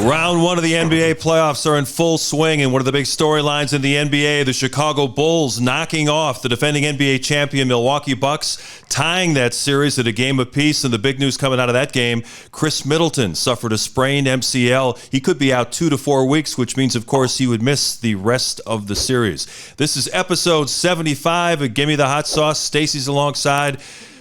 Round one of the NBA playoffs are in full swing, and one of the big storylines in the NBA, the Chicago Bulls knocking off the defending NBA champion Milwaukee Bucks, tying that series at a game apiece. And the big news coming out of that game, Chris Middleton suffered a sprained MCL. He could be out 2 to 4 weeks, which means, of course, he would miss the rest of the series. This is episode 75 of Gimme the Hot Sauce. Stacey's alongside.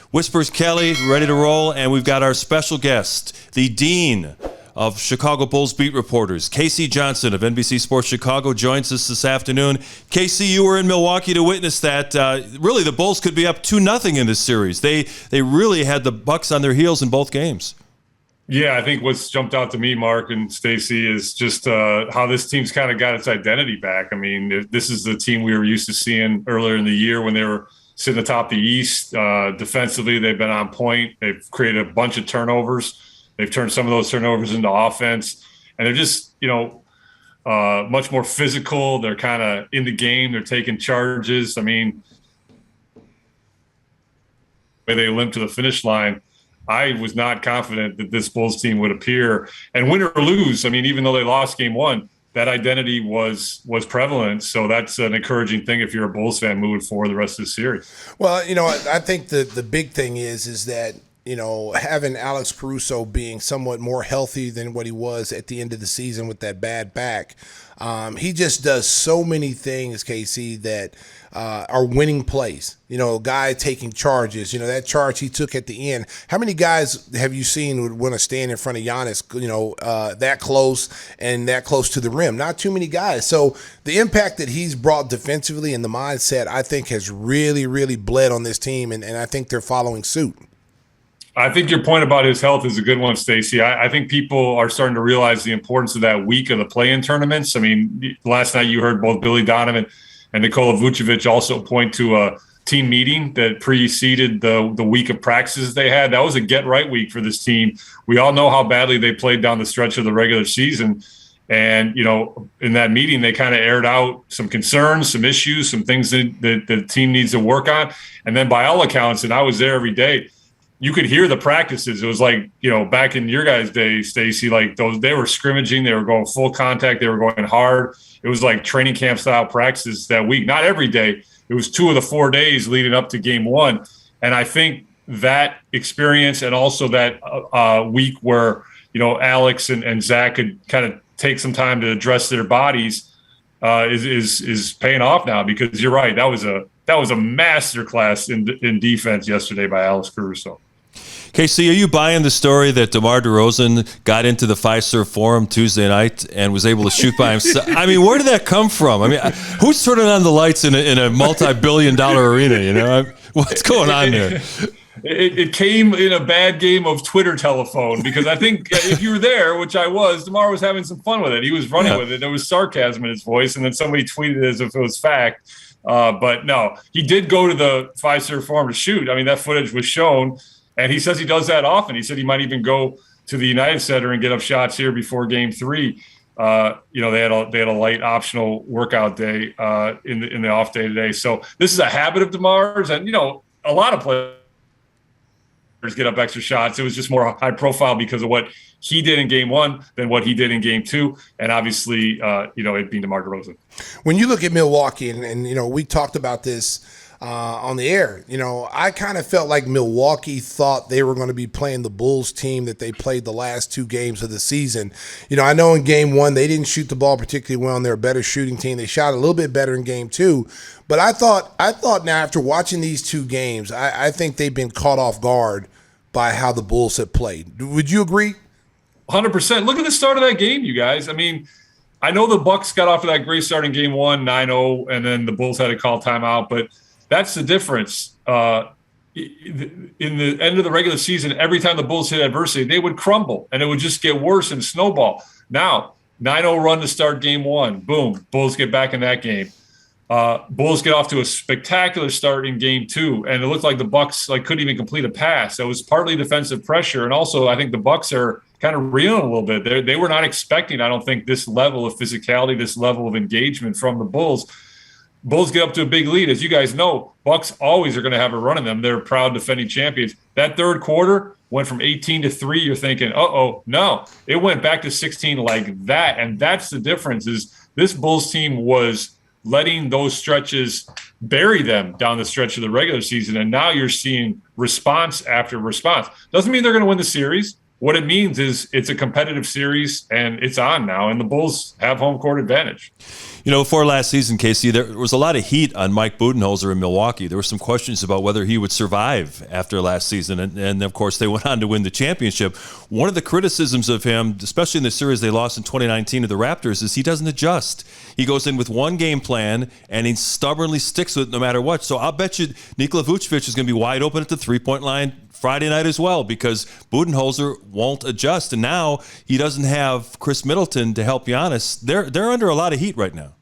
Whispers Kelly, ready to roll, and we've got our special guest, the Dean of Chicago Bulls beat reporters, Casey Johnson of NBC Sports Chicago, joins us this afternoon. Casey, you were in Milwaukee to witness that. Really, the Bulls could be up 2-0 in this series. They really had the Bucks on their heels in both games. Yeah, I think what's jumped out to me, Mark and Stacey, is just how this team's kind of got its identity back. I mean, this is the team we were used to seeing earlier in the year when they were sitting atop the East. Defensively, they've been on point. They've created a bunch of turnovers. They've turned some of those turnovers into offense. And they're just, much more physical. They're kind of in the game. They're taking charges. I mean, when they limped to the finish line, I was not confident that this Bulls team would appear. And win or lose, I mean, even though they lost game one, that identity was prevalent. So that's an encouraging thing if you're a Bulls fan moving forward the rest of the series. Well, I think the big thing is that, having Alex Caruso being somewhat more healthy than what he was at the end of the season with that bad back, he just does so many things, Casey, that are winning plays. A guy taking charges. That charge he took at the end. How many guys have you seen would want to stand in front of Giannis, that close and that close to the rim? Not too many guys. So the impact that he's brought defensively and the mindset, I think, has really, really bled on this team, and I think they're following suit. I think your point about his health is a good one, Stacey. I think people are starting to realize the importance of that week of the play-in tournaments. I mean, last night you heard both Billy Donovan and Nikola Vucevic also point to a team meeting that preceded the week of practices they had. That was a get-right week for this team. We all know how badly they played down the stretch of the regular season. And, in that meeting, they kind of aired out some concerns, some issues, some things that the team needs to work on. And then by all accounts, and I was there every day, you could hear the practices. It was like, back in your guys' day, Stacey, like they were scrimmaging, they were going full contact, they were going hard. It was like training camp style practices that week. Not every day. It was 2 of the 4 days leading up to game one. And I think that experience and also that week where, Alex and Zach could kind of take some time to address their bodies is paying off now, because you're right. That was a masterclass in defense yesterday by Alex Caruso. Casey, are you buying the story that DeMar DeRozan got into the Fiserv Forum Tuesday night and was able to shoot by himself? I mean, where did that come from? I mean, who's turning on the lights in a multi-billion-dollar arena? What's going on there? It came in a bad game of Twitter telephone, because I think if you were there, which I was, DeMar was having some fun with it. He was running with it. There was sarcasm in his voice, and then somebody tweeted it as if it was fact. But no, he did go to the Fiserv Forum to shoot. I mean, that footage was shown, and he says he does that often. He said he might even go to the United Center and get up shots here before Game 3. They had a light optional workout day in the off day today. So this is a habit of DeMar's, and a lot of players get up extra shots. It was just more high profile because of what he did in game one than what he did in game two. And obviously, it being DeMar DeRozan. When you look at Milwaukee, and we talked about this on the air, I kind of felt like Milwaukee thought they were going to be playing the Bulls team that they played the last 2 games of the season. I know in game 1, they didn't shoot the ball particularly well, and they're a better shooting team. They shot a little bit better in game 2. But I thought now, after watching these 2 games, I think they've been caught off guard by how the Bulls have played. Would you agree? 100%. Look at the start of that game, you guys. I mean, I know the Bucks got off to that great start in game 1, 9-0, and then the Bulls had to call timeout, but that's the difference. In the end of the regular season, every time the Bulls hit adversity, they would crumble, and it would just get worse and snowball. Now, 9-0 run to start game 1. Boom. Bulls get back in that game. Bulls get off to a spectacular start in game 2, and it looked like the Bucks couldn't even complete a pass. That was partly defensive pressure, and also I think the Bucks are kind of reeling a little bit. They were not expecting, I don't think, this level of physicality, this level of engagement from the Bulls. Bulls get up to a big lead. As you guys know, Bucks always are going to have a run in them. They're proud defending champions. That third quarter, went from 18 to 3, you're thinking, no, it went back to 16 like that. And that's the difference, is this Bulls team was letting those stretches bury them down the stretch of the regular season. And now you're seeing response after response. Doesn't mean they're going to win the series. What it means is it's a competitive series, and it's on now, and the Bulls have home court advantage. Before last season, Casey, there was a lot of heat on Mike Budenholzer in Milwaukee. There were some questions about whether he would survive after last season, and of course, they went on to win the championship. One of the criticisms of him, especially in the series they lost in 2019 to the Raptors, is he doesn't adjust. He goes in with one game plan, and he stubbornly sticks with it no matter what. So I'll bet you Nikola Vucevic is going to be wide open at the three-point line Friday night as well, because Budenholzer won't adjust, and now he doesn't have Chris Middleton to help Giannis. They're under a lot of heat right now.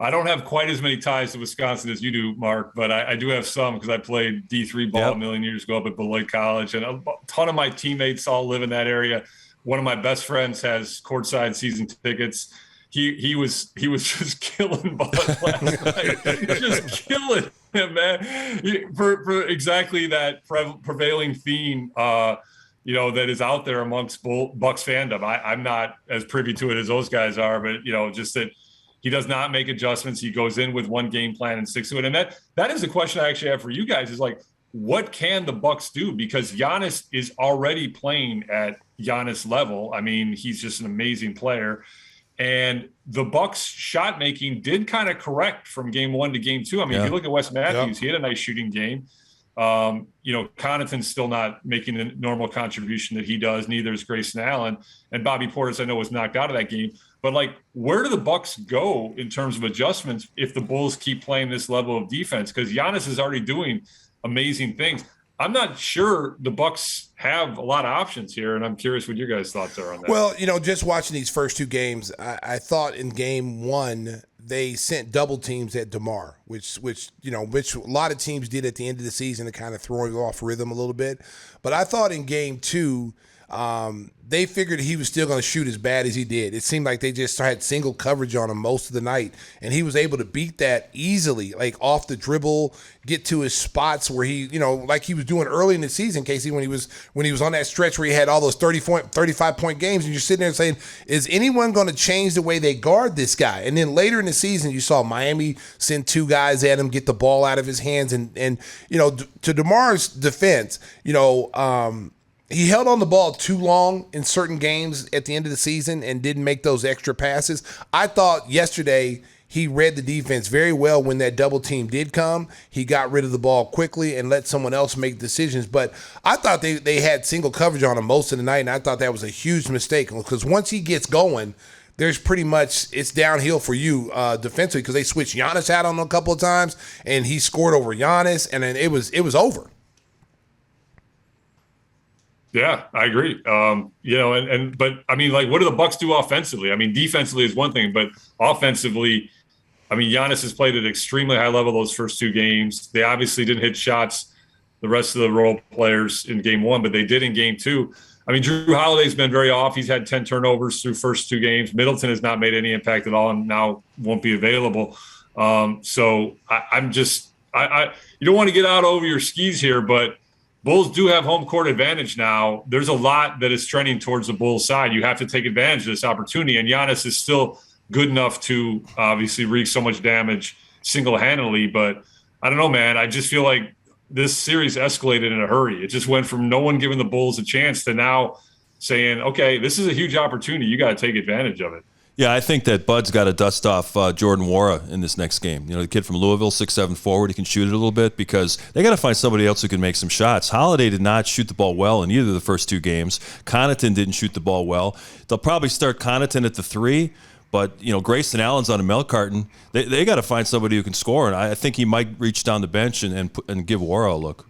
I don't have quite as many ties to Wisconsin as you do, Mark, but I do have some, because I played D3 ball a million years ago up at Beloit College, and a ton of my teammates all live in that area. One of my best friends has courtside season tickets. He was just killing Bud last night, just killing him, man, for exactly that prevailing theme, that is out there amongst Bucks fandom. I'm not as privy to it as those guys are, but just that he does not make adjustments. He goes in with one game plan and sticks to it. And that is the question I actually have for you guys, is like, what can the Bucks do? Because Giannis is already playing at Giannis level. I mean, he's just an amazing player. And the Bucks shot making did kind of correct from game 1 to game 2. I mean, if you look at Wes Matthews, he had a nice shooting game. Connaughton's still not making the normal contribution that he does. Neither is Grayson Allen. And Bobby Portis, I know, was knocked out of that game. But like, where do the Bucks go in terms of adjustments if the Bulls keep playing this level of defense? Because Giannis is already doing amazing things. I'm not sure the Bucks have a lot of options here, and I'm curious what your guys' thoughts are on that. Well, just watching these first two games, I thought in game 1 they sent double teams at DeMar, which a lot of teams did at the end of the season to kind of throw him off rhythm a little bit. But I thought in game 2, they figured he was still going to shoot as bad as he did. It seemed like they just had single coverage on him most of the night, and he was able to beat that easily, like off the dribble, get to his spots where he, like he was doing early in the season, Casey, when he was on that stretch where he had all those 35-point games, and you're sitting there saying, is anyone going to change the way they guard this guy? And then later in the season, you saw Miami send 2 guys at him, get the ball out of his hands, and to DeMar's defense, he held on the ball too long in certain games at the end of the season and didn't make those extra passes. I thought yesterday he read the defense very well when that double team did come. He got rid of the ball quickly and let someone else make decisions. But I thought they had single coverage on him most of the night, and I thought that was a huge mistake, because once he gets going, there's pretty much, it's downhill for you defensively, because they switched Giannis out on him a couple of times, and he scored over Giannis, and then it was over. Yeah, I agree. But I mean, like, what do the Bucks do offensively? I mean, defensively is one thing, but offensively, I mean, Giannis has played at an extremely high level those first 2 games. They obviously didn't hit shots, the rest of the role players, in game 1, but they did in game 2. I mean, Drew Holiday's been very off. He's had 10 turnovers through first 2 games. Middleton has not made any impact at all and now won't be available. So I'm just – you don't want to get out over your skis here, but Bulls do have home court advantage now. There's a lot that is trending towards the Bulls side. You have to take advantage of this opportunity, and Giannis is still good enough to obviously wreak so much damage single-handedly. But I don't know, man. I just feel like this series escalated in a hurry. It just went from no one giving the Bulls a chance to now saying, okay, this is a huge opportunity. You got to take advantage of it. Yeah, I think that Bud's got to dust off Jordan Nwora in this next game. The kid from Louisville, 6'7" forward, he can shoot it a little bit, because they got to find somebody else who can make some shots. Holiday did not shoot the ball well in either of the first 2 games. Connaughton didn't shoot the ball well. They'll probably start Connaughton at the 3, but Grayson Allen's on a milk carton. They got to find somebody who can score, and I think he might reach down the bench and give Nwora a look.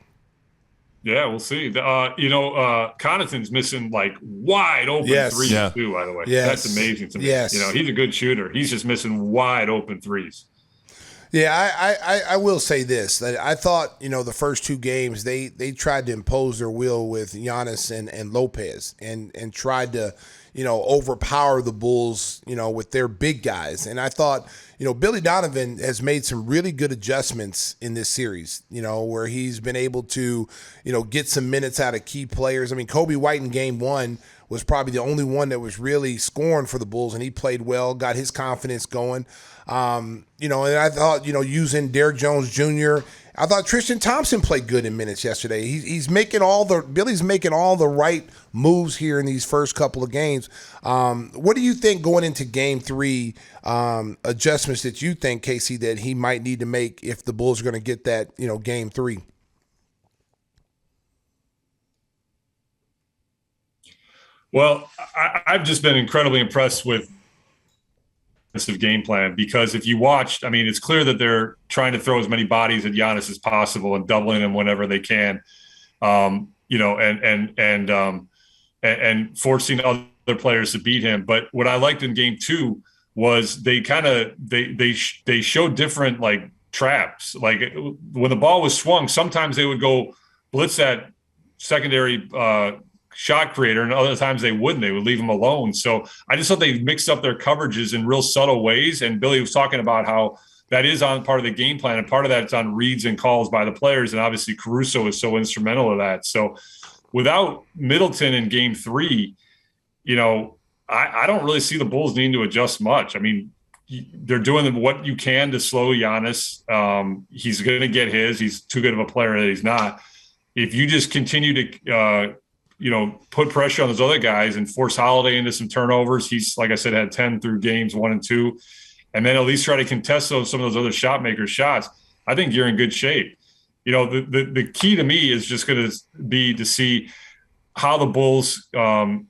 Yeah, we'll see. Connaughton's missing like wide open threes too, by the way. Yes. That's amazing to me. Yes. He's a good shooter. He's just missing wide open threes. Yeah, I will say this, that I thought, the first 2 games, they tried to impose their will with Giannis and Lopez and tried to, overpower the Bulls, with their big guys. And I thought, Billy Donovan has made some really good adjustments in this series, where he's been able to, get some minutes out of key players. I mean, Kobe White in game one was probably the only one that was really scoring for the Bulls, and he played well, got his confidence going. And I thought, using Derrick Jones Jr., I thought Tristan Thompson played good in minutes yesterday. Billy's making all the right moves here in these first couple of games. What do you think going into game three, adjustments that you think, Casey, that he might need to make if the Bulls are going to get that, game three? Well, I've just been incredibly impressed with game plan, because if you watched, I mean, it's clear that they're trying to throw as many bodies at Giannis as possible and doubling him whenever they can, and forcing other players to beat him. But what I liked in game two was they showed different like traps. Like when the ball was swung, sometimes they would go blitz that secondary shot creator, and other times they wouldn't. They would leave him alone. So I just thought they mixed up their coverages in real subtle ways. And Billy was talking about how that is on part of the game plan, and part of that's on reads and calls by the players. And obviously Caruso is so instrumental in that. So without Middleton in game three, I don't really see the Bulls needing to adjust much. I mean, they're doing what you can to slow Giannis. He's going to get his. He's too good of a player that he's not. If you just continue to put pressure on those other guys and force Holiday into some turnovers. He's, like I said, had 10 through games 1 and 2, and then at least try to contest some of those other shot makers' shots. I think you're in good shape. The key to me is just going to be to see how the Bulls can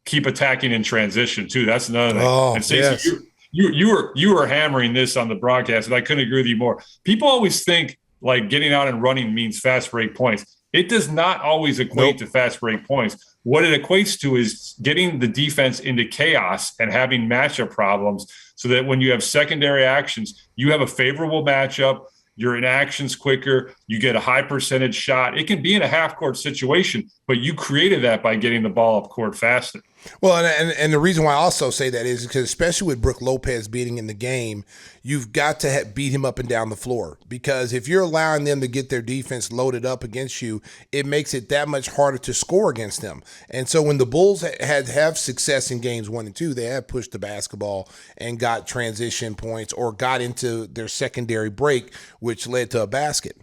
keep attacking in transition too. That's another thing. Oh, and Stacey, yes. you were hammering this on the broadcast, and I couldn't agree with you more. People always think like getting out and running means fast break points. It does not always equate to fast break points. What it equates to is getting the defense into chaos and having matchup problems, so that when you have secondary actions, you have a favorable matchup, you're in actions quicker, you get a high percentage shot. It can be in a half-court situation, but you created that by getting the ball up court faster. Well, and the reason why I also say that is because, especially with Brook Lopez beating in the game, you've got to beat him up and down the floor, because if you're allowing them to get their defense loaded up against you, it makes it that much harder to score against them. And so when the Bulls have success in games 1 and 2, they have pushed the basketball and got transition points or got into their secondary break, which led to a basket.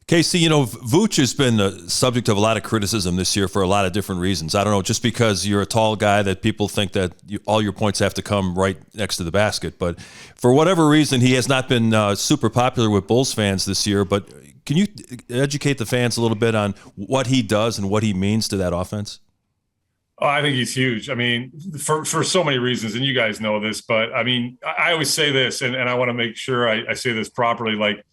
Casey, Vooch has been the subject of a lot of criticism this year for a lot of different reasons. I don't know, just because you're a tall guy that people think that all your points have to come right next to the basket. But for whatever reason, he has not been super popular with Bulls fans this year. But can you educate the fans a little bit on what he does and what he means to that offense? Oh, I think he's huge. I mean, for so many reasons, and you guys know this, but I mean, I always say this, and I want to make sure I say this properly,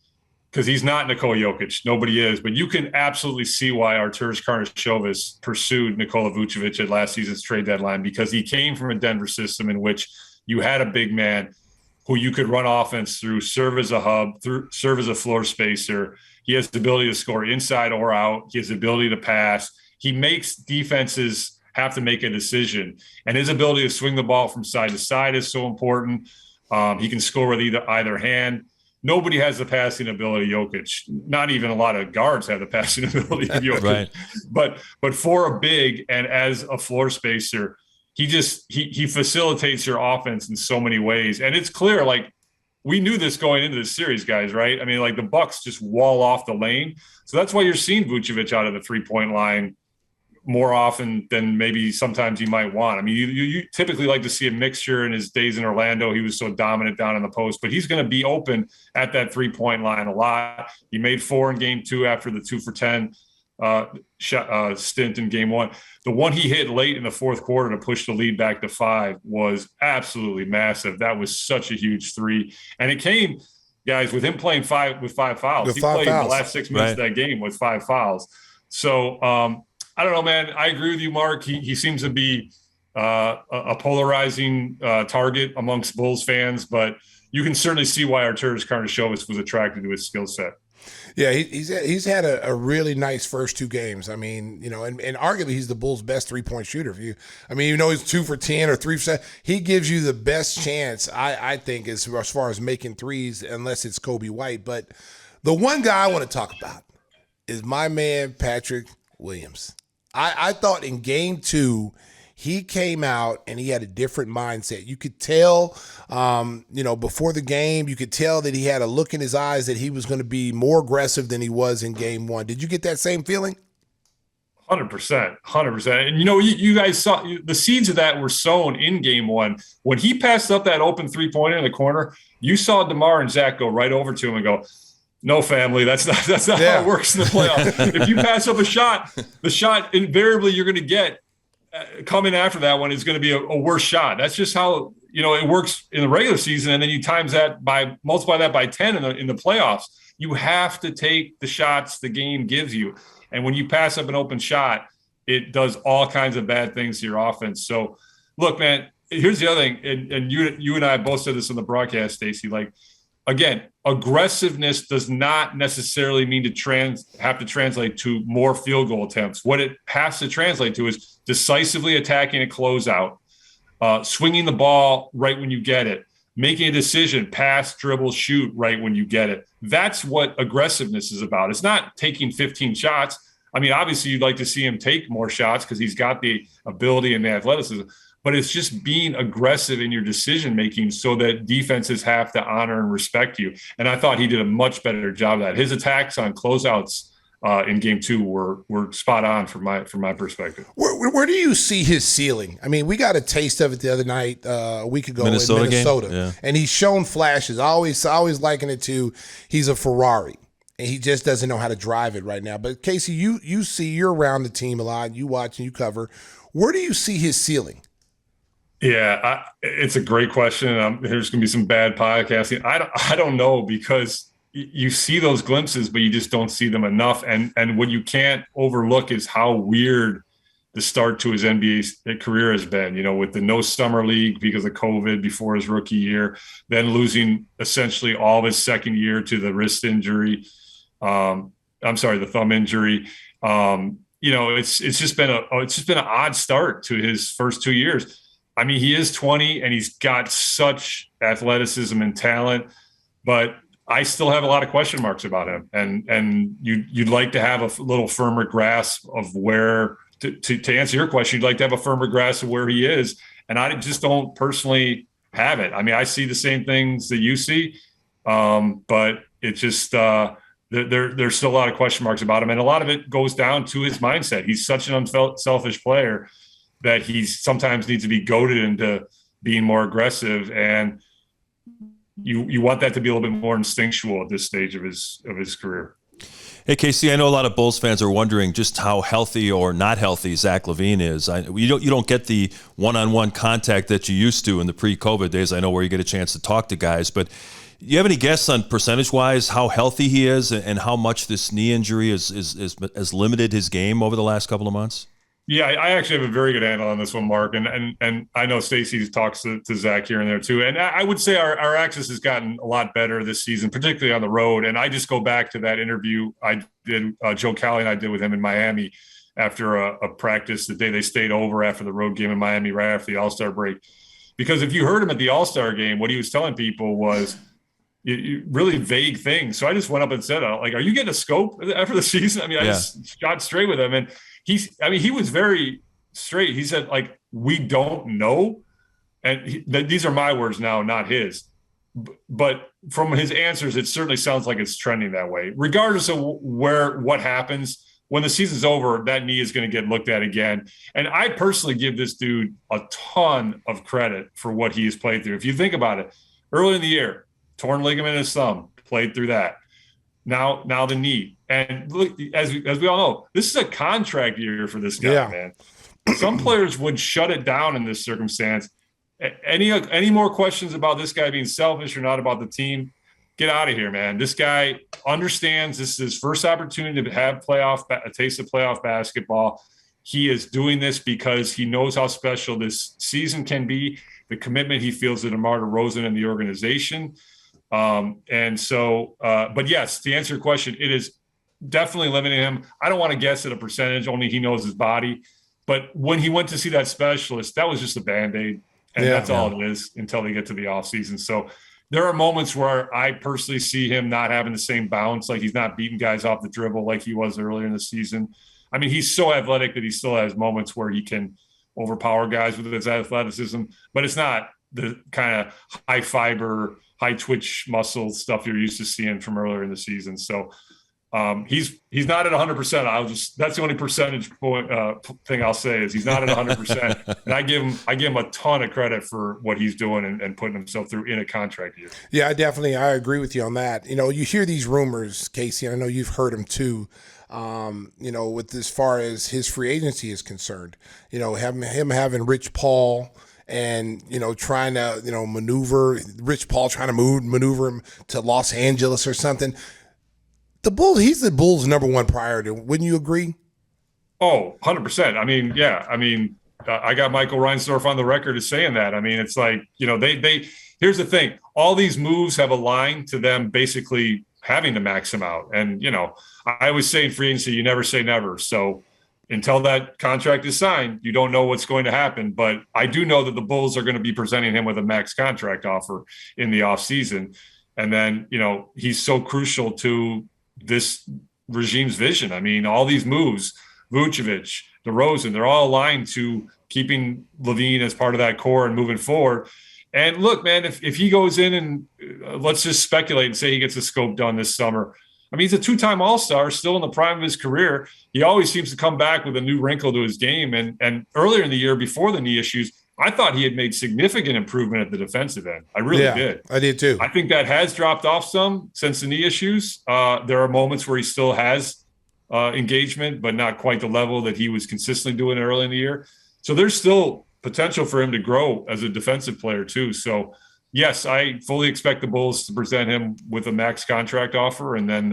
because he's not Nikola Jokic. Nobody is. But you can absolutely see why Arturas Karnisovas pursued Nikola Vucevic at last season's trade deadline, because he came from a Denver system in which you had a big man who you could run offense through, serve as a hub, serve as a floor spacer. He has the ability to score inside or out. He has the ability to pass. He makes defenses have to make a decision. And his ability to swing the ball from side to side is so important. He can score with either hand. Nobody has the passing ability of Jokic. Not even a lot of guards have the passing ability of Jokic. Right. But for a big and as a floor spacer, he facilitates your offense in so many ways. And it's clear, we knew this going into this series, guys, right? I mean, the Bucks just wall off the lane. So that's why you're seeing Vucevic out of the 3-point line more often than maybe sometimes you might want. I mean, you typically like to see a mixture. In his days in Orlando, he was so dominant down in the post, but he's going to be open at that 3-point line a lot. He made 4 in game 2 after the 2 for 10 stint in game 1. The one he hit late in the fourth quarter to push the lead back to 5 was absolutely massive. That was such a huge 3. And it came, guys, with him playing 5 fouls. He played the last 6 minutes of that game with 5 fouls. So, I don't know, man. I agree with you, Mark. He seems to be a polarizing target amongst Bulls fans, but you can certainly see why Arturas Karnisovas was attracted to his skill set. Yeah, he's had a really nice first two games. I mean, and arguably he's the Bulls' best 3-point shooter. He's 2 for 10 or 3 for 7. He gives you the best chance, I think, as far as making threes, unless it's Kobe White. But the one guy I want to talk about is my man Patrick Williams. I thought in game 2, he came out and he had a different mindset. You could tell, before the game, you could tell that he had a look in his eyes that he was going to be more aggressive than he was in game 1. Did you get that same feeling? 100%. And, you guys saw the seeds of that were sown in game 1. When he passed up that open 3-pointer in the corner, you saw DeMar and Zach go right over to him and go, no, family, that's not how it works in the playoffs. If you pass up a shot, the shot invariably you're going to get coming after that one is going to be a worse shot. That's just how it works in the regular season, and then you multiply that by 10 in the playoffs. You have to take the shots the game gives you, and when you pass up an open shot, it does all kinds of bad things to your offense. So, look, man, here's the other thing, and you and I both said this on the broadcast, Stacey. Like, again, aggressiveness does not necessarily mean to have to translate to more field goal attempts. What it has to translate to is decisively attacking a closeout, swinging the ball right when you get it, making a decision, pass, dribble, shoot right when you get it. That's what aggressiveness is about. It's not taking 15 shots. I mean, obviously you'd like to see him take more shots because he's got the ability and the athleticism, but it's just being aggressive in your decision-making so that defenses have to honor and respect you. And I thought he did a much better job of that. His attacks on closeouts in game 2 were spot on from my perspective. Where do you see his ceiling? I mean, we got a taste of it the other night, a week ago in Minnesota. And he's shown flashes. I always liken it to he's a Ferrari. And he just doesn't know how to drive it right now. But Casey, you're around the team a lot. You watch and you cover. Where do you see his ceiling? Yeah, it's a great question. There's going to be some bad podcasting. I don't know, because you see those glimpses, but you just don't see them enough. And what you can't overlook is how weird the start to his NBA career has been, with the no summer league because of COVID before his rookie year, then losing essentially all of his second year to the wrist injury. The thumb injury. It's just been an odd start to his first 2 years. I mean, he is 20 and he's got such athleticism and talent, but I still have a lot of question marks about him. And you'd like to have a little firmer grasp of where, to answer your question, you'd like to have a firmer grasp of where he is. And I just don't personally have it. I mean, I see the same things that you see, but it's just there's still a lot of question marks about him. And a lot of it goes down to his mindset. He's such an unselfish player that he sometimes needs to be goaded into being more aggressive. And you want that to be a little bit more instinctual at this stage of his career. Hey, Casey, I know a lot of Bulls fans are wondering just how healthy or not healthy Zach LaVine is. You don't get the one-on-one contact that you used to in the pre-COVID days, I know, where you get a chance to talk to guys. But do you have any guess on percentage-wise how healthy he is and how much this knee injury has limited his game over the last couple of months? Yeah, I actually have a very good handle on this one, Mark. And I know Stacey talks to Zach here and there too. And I would say our access has gotten a lot better this season, particularly on the road. And I just go back to that interview I did, Joe Cali and I did with him in Miami after a practice the day they stayed over after the road game in Miami right after the All-Star break. Because if you heard him at the All-Star game, what he was telling people was really vague things. So I just went up and said, are you getting a scope after the season? I mean, I just shot straight with him. And he was very straight. He said, we don't know. And these are my words now, not his. But from his answers, it certainly sounds like it's trending that way. Regardless of what happens, when the season's over, that knee is going to get looked at again. And I personally give this dude a ton of credit for what he has played through. If you think about it, early in the year, torn ligament in his thumb, played through that. Now the knee. And look, as we all know, this is a contract year for this guy, man. Some players would shut it down in this circumstance. Any more questions about this guy being selfish or not about the team? Get out of here, man. This guy understands this is his first opportunity to have a taste of playoff basketball. He is doing this because he knows how special this season can be, the commitment he feels to DeMar DeRozan and the organization. And so, but yes, to answer your question, it is definitely limiting him. I don't want to guess at a percentage, only he knows his body. But when he went to see that specialist, that was just a Band-Aid. And that's all it is until they get to the offseason. So there are moments where I personally see him not having the same bounce, like he's not beating guys off the dribble like he was earlier in the season. I mean, he's so athletic that he still has moments where he can overpower guys with his athleticism, but it's not the kind of high fiber, high twitch muscle stuff you're used to seeing from earlier in the season. So he's not at 100%. That's the only percentage point thing I'll say is he's not at 100%. And I give him a ton of credit for what he's doing and putting himself through in a contract year. Yeah, I agree with you on that. You know, you hear these rumors, Casey, and I know you've heard them too. You know, with as far as his free agency is concerned, you know, him having Rich Paul and, you know, trying to, you know, Rich Paul trying to maneuver him to Los Angeles or something. He's the Bulls' number one priority. Wouldn't you agree? Oh, 100%. I mean, yeah. I mean, I got Michael Reinsdorf on the record as saying that. I mean, it's like, you know, they here's the thing. All these moves have aligned to them basically having to max him out. And, you know, I always say in free agency, you never say never. So until that contract is signed, you don't know what's going to happen. But I do know that the Bulls are going to be presenting him with a max contract offer in the offseason. And then, you know, he's so crucial to this regime's vision. I mean, all these moves, Vucevic, DeRozan, they're all aligned to keeping LaVine as part of that core and moving forward. And look, man, if he goes in and let's just speculate and say he gets a scope done this summer. I mean, he's a two-time All-Star, still in the prime of his career. He always seems to come back with a new wrinkle to his game. And earlier in the year, before the knee issues, I thought he had made significant improvement at the defensive end. I really did. I did too. I think that has dropped off some since the knee issues. There are moments where he still has engagement, but not quite the level that he was consistently doing early in the year. So there's still potential for him to grow as a defensive player too. So yes, I fully expect the Bulls to present him with a max contract offer, and then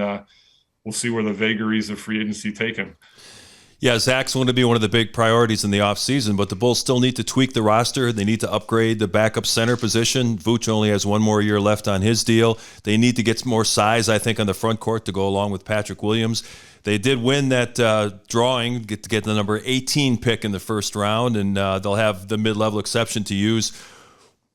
we'll see where the vagaries of free agency take him. Yeah, Zach's going to be one of the big priorities in the offseason, but the Bulls still need to tweak the roster. They need to upgrade the backup center position. Vooch only has one more year left on his deal. They need to get more size, I think, on the front court to go along with Patrick Williams. They did win that drawing, get the number 18 pick in the first round, and they'll have the mid-level exception to use.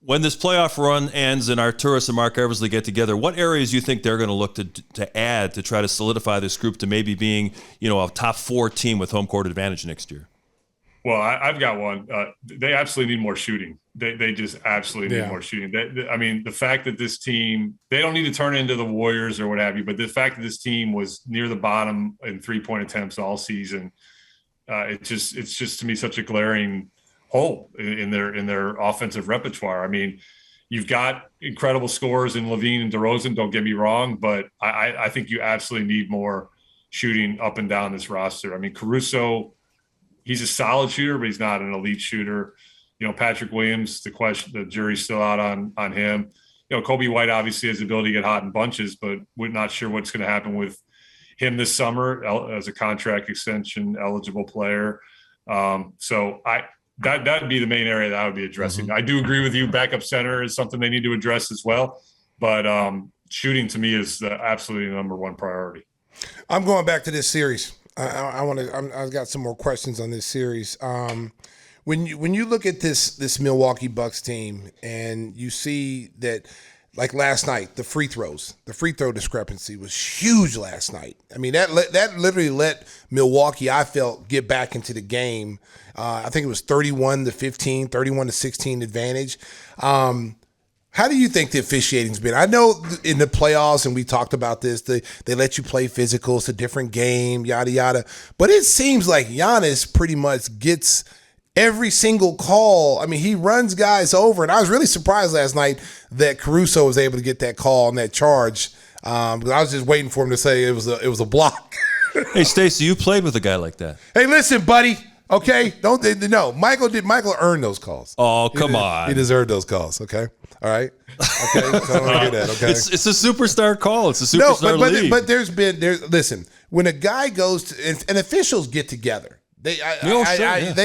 When this playoff run ends and Arturas and Mark Eversley get together, what areas do you think they're going to look to add to try to solidify this group to maybe being, you know, a top 4 team with home court advantage next year? Well, I've got one. They absolutely need more shooting. They just absolutely need more shooting. I mean, the fact that this team, they don't need to turn into the Warriors or what have you, but the fact that this team was near the bottom in 3-point attempts all season, it's just to me such a glaring hole in their offensive repertoire. I mean, you've got incredible scorers in LaVine and DeRozan, don't get me wrong, but I think you absolutely need more shooting up and down this roster. I mean, Caruso, he's a solid shooter, but he's not an elite shooter. You know, Patrick Williams, the jury's still out on him. You know, Kobe White obviously has the ability to get hot in bunches, but we're not sure what's going to happen with him this summer as a contract extension eligible player. That'd be the main area that I would be addressing. I do agree with you. Backup center is something they need to address as well. But shooting to me is absolutely the number one priority. I'm going back to this series. I've got some more questions on this series. When you look at this Milwaukee Bucks team and you see that, like last night, the free throw discrepancy was huge last night. I mean, that literally let Milwaukee, I felt, get back into the game. I think it was 31-15, 31-16 advantage. How do you think the officiating's been? I know in the playoffs, and we talked about this, they let you play physical. It's a different game, yada, yada. But it seems like Giannis pretty much gets every single call. I mean, he runs guys over. And I was really surprised last night that Caruso was able to get that call and that charge. Because I was just waiting for him to say it was a block. Hey, Stacey, you played with a guy like that. Hey, listen, buddy. Okay, Michael earned those calls. Oh, come on. He deserved those calls. Okay, all right. Okay, so I don't want to hear that. Okay, it's a superstar call. It's a superstar league. But listen, when a guy goes to and officials get together, they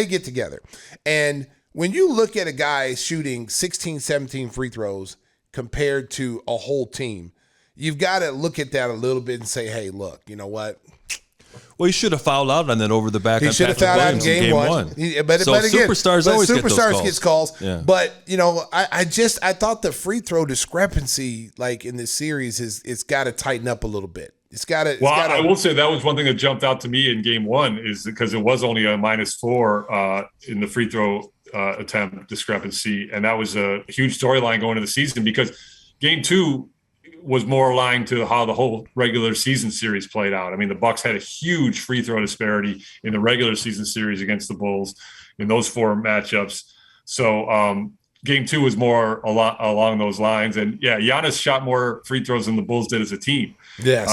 get together, and when you look at a guy shooting 16, 17 free throws compared to a whole team, you've got to look at that a little bit and say, hey, look, you know what? Well, he should have fouled out on that over the back. He should have fouled out in game one. But again, superstars always get calls. Yeah. But I thought the free throw discrepancy, like in this series, it's got to tighten up a little bit. I will say that was one thing that jumped out to me in game one, is because it was only a -4 in the free throw attempt discrepancy, and that was a huge storyline going into the season, because game two was more aligned to how the whole regular season series played out. I mean, the Bucks had a huge free throw disparity in the regular season series against the Bulls in those 4 matchups. So game two was more along those lines. And yeah, Giannis shot more free throws than the Bulls did as a team. Yes.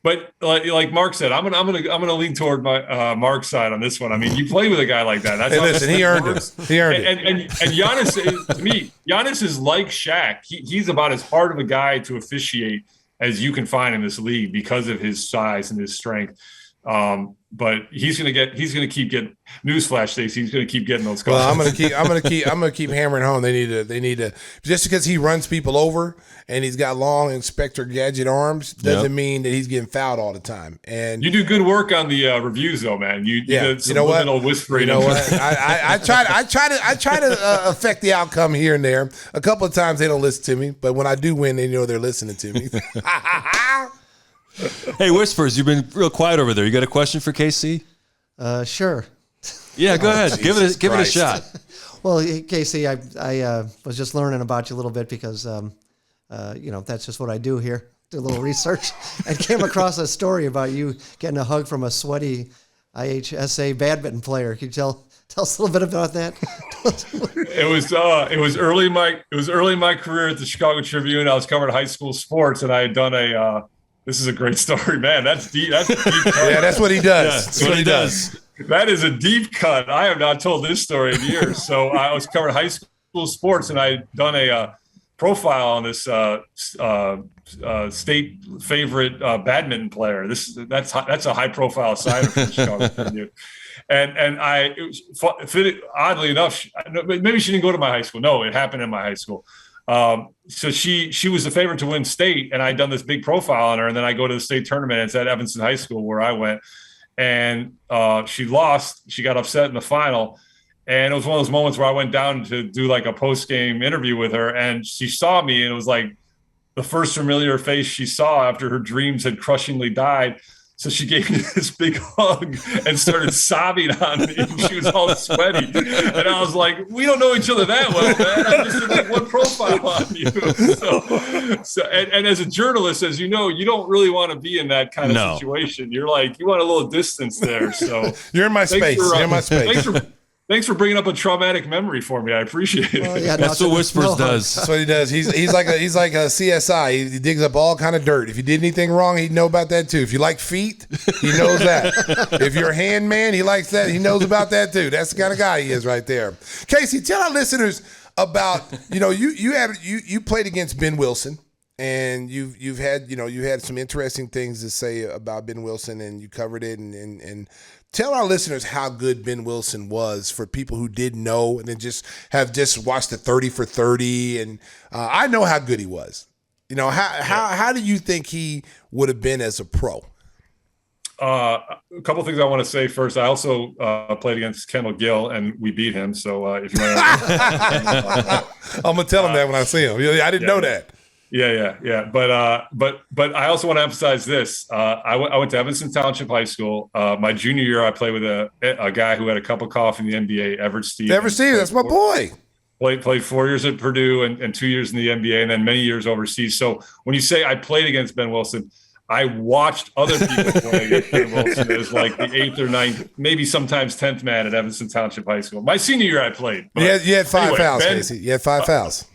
But like Mark said, I'm gonna lean toward my Mark's side on this one. I mean, you play with a guy like that. That's he earned it. He earned it. And Giannis is, to me, Giannis is like Shaq. He's about as hard of a guy to officiate as you can find in this league because of his size and his strength. But he's gonna keep getting, newsflash, Stacey, he's gonna keep getting those calls. Well, I'm gonna keep hammering home. They need to just because he runs people over and he's got long Inspector Gadget arms doesn't mean that he's getting fouled all the time. And you do good work on the reviews, though, man. You did some little whispering. You know what? I try to affect the outcome here and there. A couple of times they don't listen to me, but when I do win, they know they're listening to me. Hey, Whispers, you've been real quiet over there. You got a question for KC? Sure. Yeah, go ahead. Give it a shot. Well, KC, I was just learning about you a little bit because, that's just what I do here. Do a little research and came across a story about you getting a hug from a sweaty IHSA badminton player. Can you tell us a little bit about that? It was early in my career at the Chicago Tribune. I was covering high school sports, and I had done this is a great story, man. That's deep. That's deep. Yeah, that's what he does. Yeah, that's what he does. That is a deep cut. I have not told this story in years. So I was covering high school sports, and I had done a profile on this state favorite badminton player. That's a high profile assignment for Chicago Tribune. And oddly enough, maybe she didn't go to my high school. No, it happened in my high school. So she was the favorite to win state, and I'd done this big profile on her. And then I go to the state tournament. It's at Evanston High School where I went, and she lost. She got upset in the final. And it was one of those moments where I went down to do like a post-game interview with her, and she saw me, and it was like the first familiar face she saw after her dreams had crushingly died. So she gave me this big hug and started sobbing on me, and she was all sweaty. And I was like, we don't know each other that well, man. I'm just in like one profile on you. So as a journalist, as you know, you don't really want to be in that kind of situation. You're like, you want a little distance there. So you're in my space. You're in my space. Thanks for bringing up a traumatic memory for me. I appreciate it. Well, yeah, that's what Whispers does. That's what he does. He's like a CSI. He digs up all kind of dirt. If you did anything wrong, he'd know about that too. If you like feet, he knows that. If you're a hand man, he likes that. He knows about that too. That's the kind of guy he is right there. Casey, tell our listeners about you played against Ben Wilson. And you had some interesting things to say about Ben Wilson, and you covered it. And tell our listeners how good Ben Wilson was for people who didn't know and then just watched the 30 for 30. And I know how good he was. How do you think he would have been as a pro? A couple things I want to say first. I also played against Kendall Gill, and we beat him. So if you want to, I'm gonna tell him that when I see him. I didn't know that. Yeah. But I also want to emphasize this. I went to Evanston Township High School. My junior year, I played with a guy who had a cup of coffee in the NBA, Everett Stevens. Everett Stevens, that's my boy. Played 4 years at Purdue and 2 years in the NBA, and then many years overseas. So when you say I played against Ben Wilson, I watched other people play against Ben Wilson as like the 8th or 9th, maybe sometimes 10th man at Evanston Township High School. My senior year, I played. You had 5 fouls, Casey. You had 5 fouls.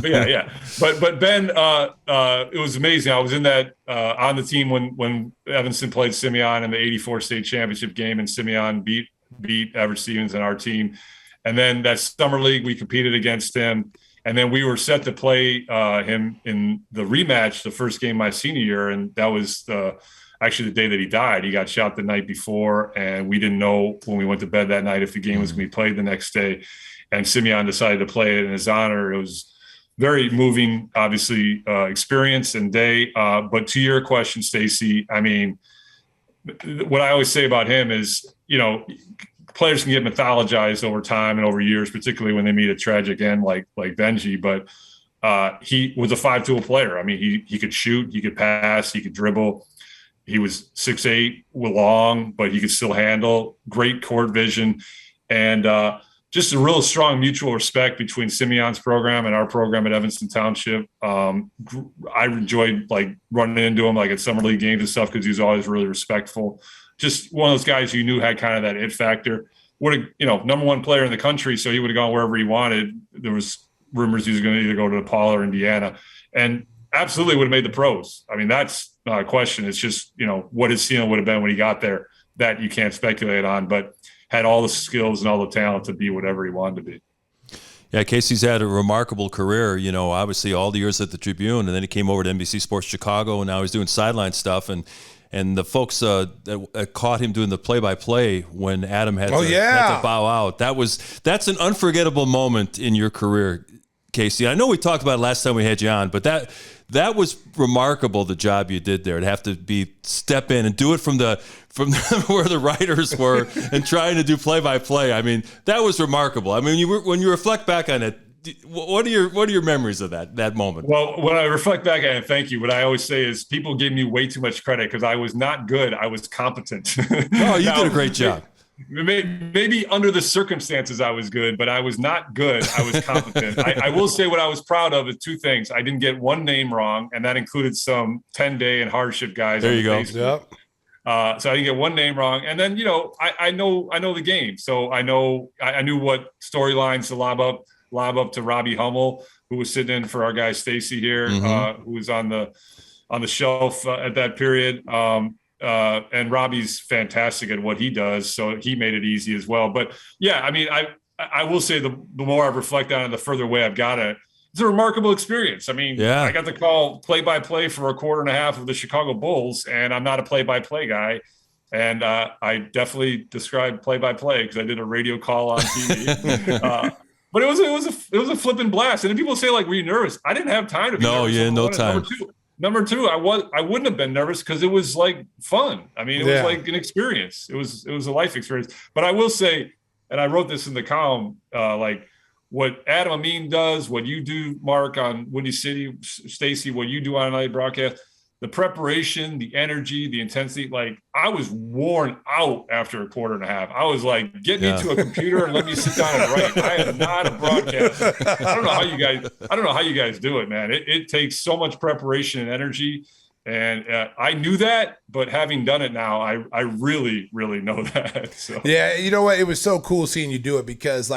Yeah. But Ben, it was amazing. I was in that on the team when Evanston played Simeon in the '84 state championship game, and Simeon beat Everett Stevens and our team. And then that summer league, we competed against him. And then we were set to play him in the rematch, the first game my senior year. And that was actually the day that he died. He got shot the night before, and we didn't know when we went to bed that night if the game was going to be played the next day. And Simeon decided to play it in his honor. It was very moving, obviously, experience and day. But to your question, Stacey, I mean, what I always say about him is, players can get mythologized over time and over years, particularly when they meet a tragic end like Benji. But he was a 5-tool player. I mean, he could shoot, he could pass, he could dribble. He was 6'8", long, but he could still handle. Great court vision, and just a real strong mutual respect between Simeon's program and our program at Evanston Township. I enjoyed running into him at summer league games and stuff because he was always really respectful. Just one of those guys you knew had kind of that it factor. Number one player in the country, so he would have gone wherever he wanted. There was rumors he was going to either go to DePaul or Indiana, and absolutely would have made the pros. I mean, that's not a question. It's just, what his ceiling would have been when he got there that you can't speculate on, but had all the skills and all the talent to be whatever he wanted to be. Yeah, Casey's had a remarkable career, obviously all the years at the Tribune, and then he came over to NBC Sports Chicago, and now he's doing sideline stuff. And the folks that caught him doing the play-by-play when Adam had to bow out, that's an unforgettable moment in your career, Casey. I know we talked about it last time we had you on, but that was remarkable, the job you did there, to have to step in and do it from where the writers were and trying to do play-by-play. I mean, that was remarkable. I mean, when you reflect back on it, what are your memories of that moment? Well, when I reflect back on it, thank you. What I always say is people gave me way too much credit because I was not good. I was competent. Oh, you did a great job. Maybe under the circumstances I was good, but I was not good. I was competent. I will say what I was proud of is two things. I didn't get one name wrong, and that included some 10-day and hardship guys. There you go. Yep. So I didn't get one name wrong. And then, I know the game. So I knew what storylines to lob up to Robbie Hummel, who was sitting in for our guy Stacey here, who was on the shelf at that period. And Robbie's fantastic at what he does, so he made it easy as well. But yeah, I mean, I will say the more I reflect on it, the further away I've got it. It's a remarkable experience. I mean, I got to call play-by-play for a quarter and a half of the Chicago Bulls, and I'm not a play-by-play guy. And I definitely described play-by-play because I did a radio call on TV. But it was a flipping blast. And then people say, were you nervous? I didn't have time to be nervous. Yeah, no time. Number two, I wouldn't have been nervous because it was fun. I mean, it was like an experience. It was a life experience. But I will say, and I wrote this in the column, what Adam Amin does, what you do, Mark, on Windy City, Stacey, what you do on a night broadcast, the preparation, the energy, the intensity, I was worn out after a quarter and a half. I was get me to a computer and let me sit down and write. I am not a broadcaster. I don't know how you guys do it, man. It takes so much preparation and energy. And I knew that, but having done it now, I really, really know that. So. Yeah, you know what? It was so cool seeing you do it because,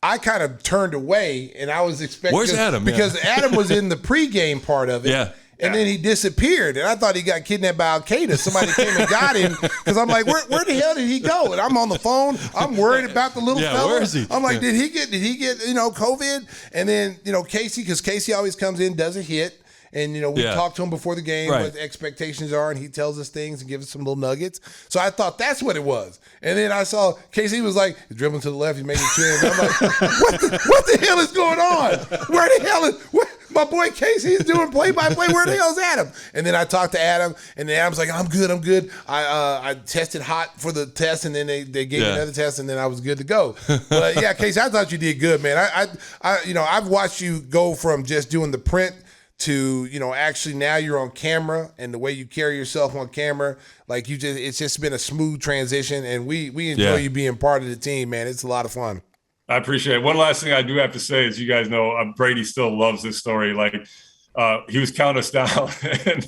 I kind of turned away and I was expecting. Where's Adam? Because Adam was in the pregame part of it. Yeah. And then he disappeared, and I thought he got kidnapped by Al Qaeda. Somebody came and got him because I'm like, where the hell did he go? And I'm on the phone. I'm worried about the little fella. Where is he? I'm like, did he get COVID? And then Casey, because Casey always comes in, does a hit. And, we talk to him before the game, what the expectations are, and he tells us things and gives us some little nuggets. So I thought that's what it was. And then I saw Casey was dribbling to the left, he made a chin. And I'm like, what the hell is going on? Where the hell is my boy Casey is doing play-by-play? Where the hell is Adam? And then I talked to Adam, and then Adam's like, I'm good. I tested hot for the test, and then they gave me another test, and then I was good to go. But, yeah, Casey, I thought you did good, man. I've watched you go from just doing the print to actually now you're on camera, and the way you carry yourself on camera, it's just been a smooth transition, and we enjoy you being part of the team, man. It's a lot of fun. I appreciate it. One last thing I do have to say is, you guys know, Brady still loves this story. He was counting us down, and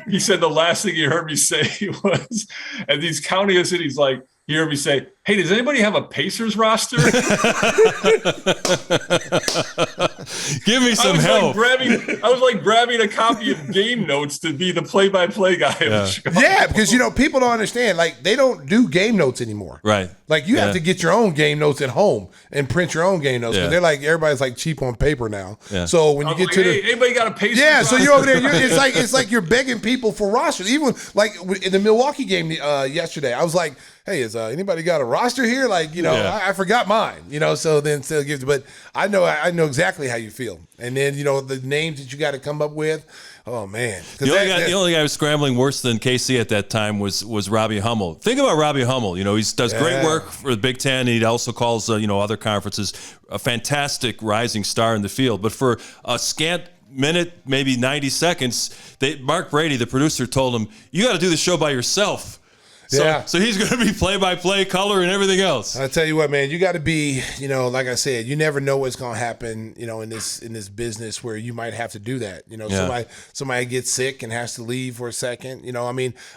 he said the last thing he heard me say was, as he's counting us in, he's like, he heard me say, hey, does anybody have a Pacers roster? Give me some help. I was grabbing a copy of game notes to be the play-by-play guy. Yeah, because, people don't understand. They don't do game notes anymore. Right. You have to get your own game notes at home and print your own game notes. Because they're everybody's cheap on paper now. Yeah. So when you get to anybody got a Pacers roster? So you're over there. It's like you're begging people for rosters. Even in the Milwaukee game yesterday, I was like, hey, is anybody got a roster here? Like, I forgot mine, so then still gives, but I know exactly how you feel. And then, the names that you got to come up with. Oh man. The only guy who was scrambling worse than KC at that time was Robbie Hummel. Think about Robbie Hummel. He does great work for the Big Ten, and he also calls other conferences. A fantastic rising star in the field. But for a scant minute, maybe 90 seconds, Mark Brady, the producer, told him, "You got to do the show by yourself." So he's going to be play-by-play, color, and everything else. I tell you what, man, you got to be, like I said, you never know what's going to happen, in this business where you might have to do that. Somebody gets sick and has to leave for a second.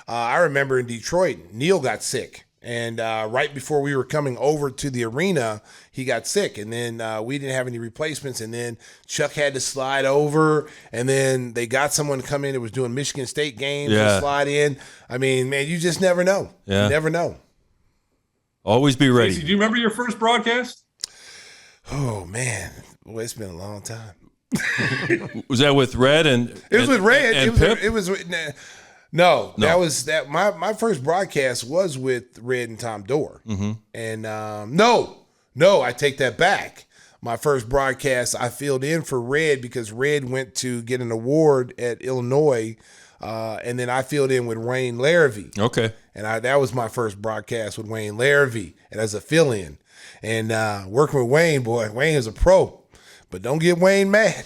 I remember in Detroit, Neil got sick. And right before we were coming over to the arena, he got sick. And then we didn't have any replacements. And then Chuck had to slide over. And then they got someone to come in that was doing Michigan State games to slide in. I mean, man, you just never know. Yeah. You never know. Always be ready. Stacey, do you remember your first broadcast? Oh, man. Well, it's been a long time. Was that with Red and It was with Red. And Pip? It was with... No, that was that. My first broadcast was with Red and Tom Dorr. Mm-hmm. And no, I take that back. My first broadcast, I filled in for Red because Red went to get an award at Illinois, and then I filled in with Wayne Larrivee. Okay. And that was my first broadcast with Wayne Larrivee, and as a fill-in. And working with Wayne, Wayne is a pro. But don't get Wayne mad.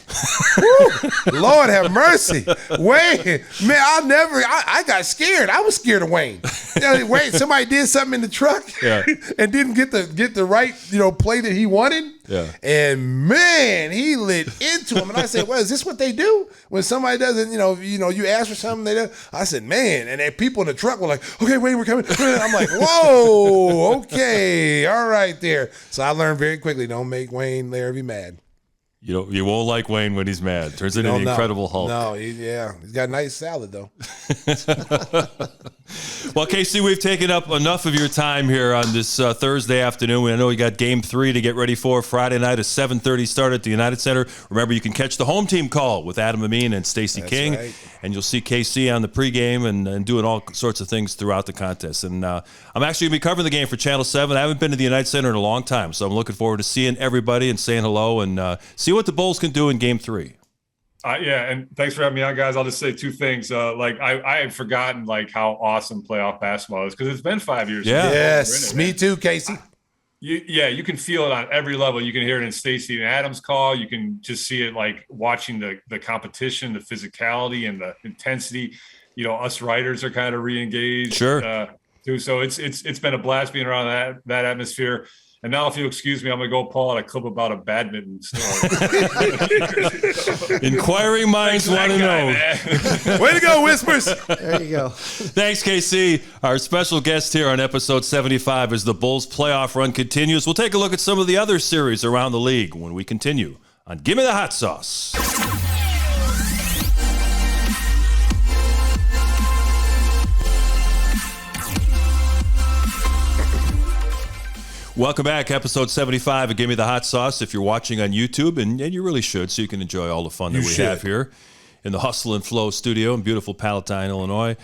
Lord have mercy. Wayne, man, I got scared. I was scared of Wayne. Wayne, somebody did something in the truck and didn't get the right, play that he wanted. Yeah. And man, he lit into him. And I said, well, is this what they do? When somebody doesn't, you ask for something, they do. I said, man, and then people in the truck were like, okay, Wayne, we're coming. I'm like, whoa, okay, all right there. So I learned very quickly, don't make Wayne Larrivee mad. You won't like Wayne when he's mad. Turns into the Incredible Hulk. No, he's got a nice salad though. Well, KC, we've taken up enough of your time here on this Thursday afternoon. I know we got Game 3 to get ready for Friday night, a 7:30 start at the United Center. Remember, you can catch the home team call with Adam Amin and Stacey King, right. And you'll see KC on the pregame and doing all sorts of things throughout the contest. And I'm actually going to be covering the game for Channel 7. I haven't been to the United Center in a long time, so I'm looking forward to seeing everybody and saying hello and see what the Bulls can do in Game 3. And thanks for having me on, guys. I'll just say two things. I had forgotten how awesome playoff basketball is because it's been 5 years. Yeah. Yes, me too, Casey. You can feel it on every level. You can hear it in Stacey and Adam's call. You can just see it watching the competition, the physicality, and the intensity. Us writers are kind of re-engaged. Sure. Too. So it's been a blast being around that atmosphere. And now, if you excuse me, I'm going to go pull out a clip about a badminton story. Inquiring minds want to know. Way to go, Whispers. There you go. Thanks, KC. Our special guest here on episode 75 as the Bulls playoff run continues. We'll take a look at some of the other series around the league when we continue on Gimme the Hot Sauce. Welcome back, episode 75 of Gimme the Hot Sauce. If you're watching on YouTube, and you really should, so you can enjoy all the fun that we have here in the Hustle and Flow studio in beautiful Palatine, Illinois.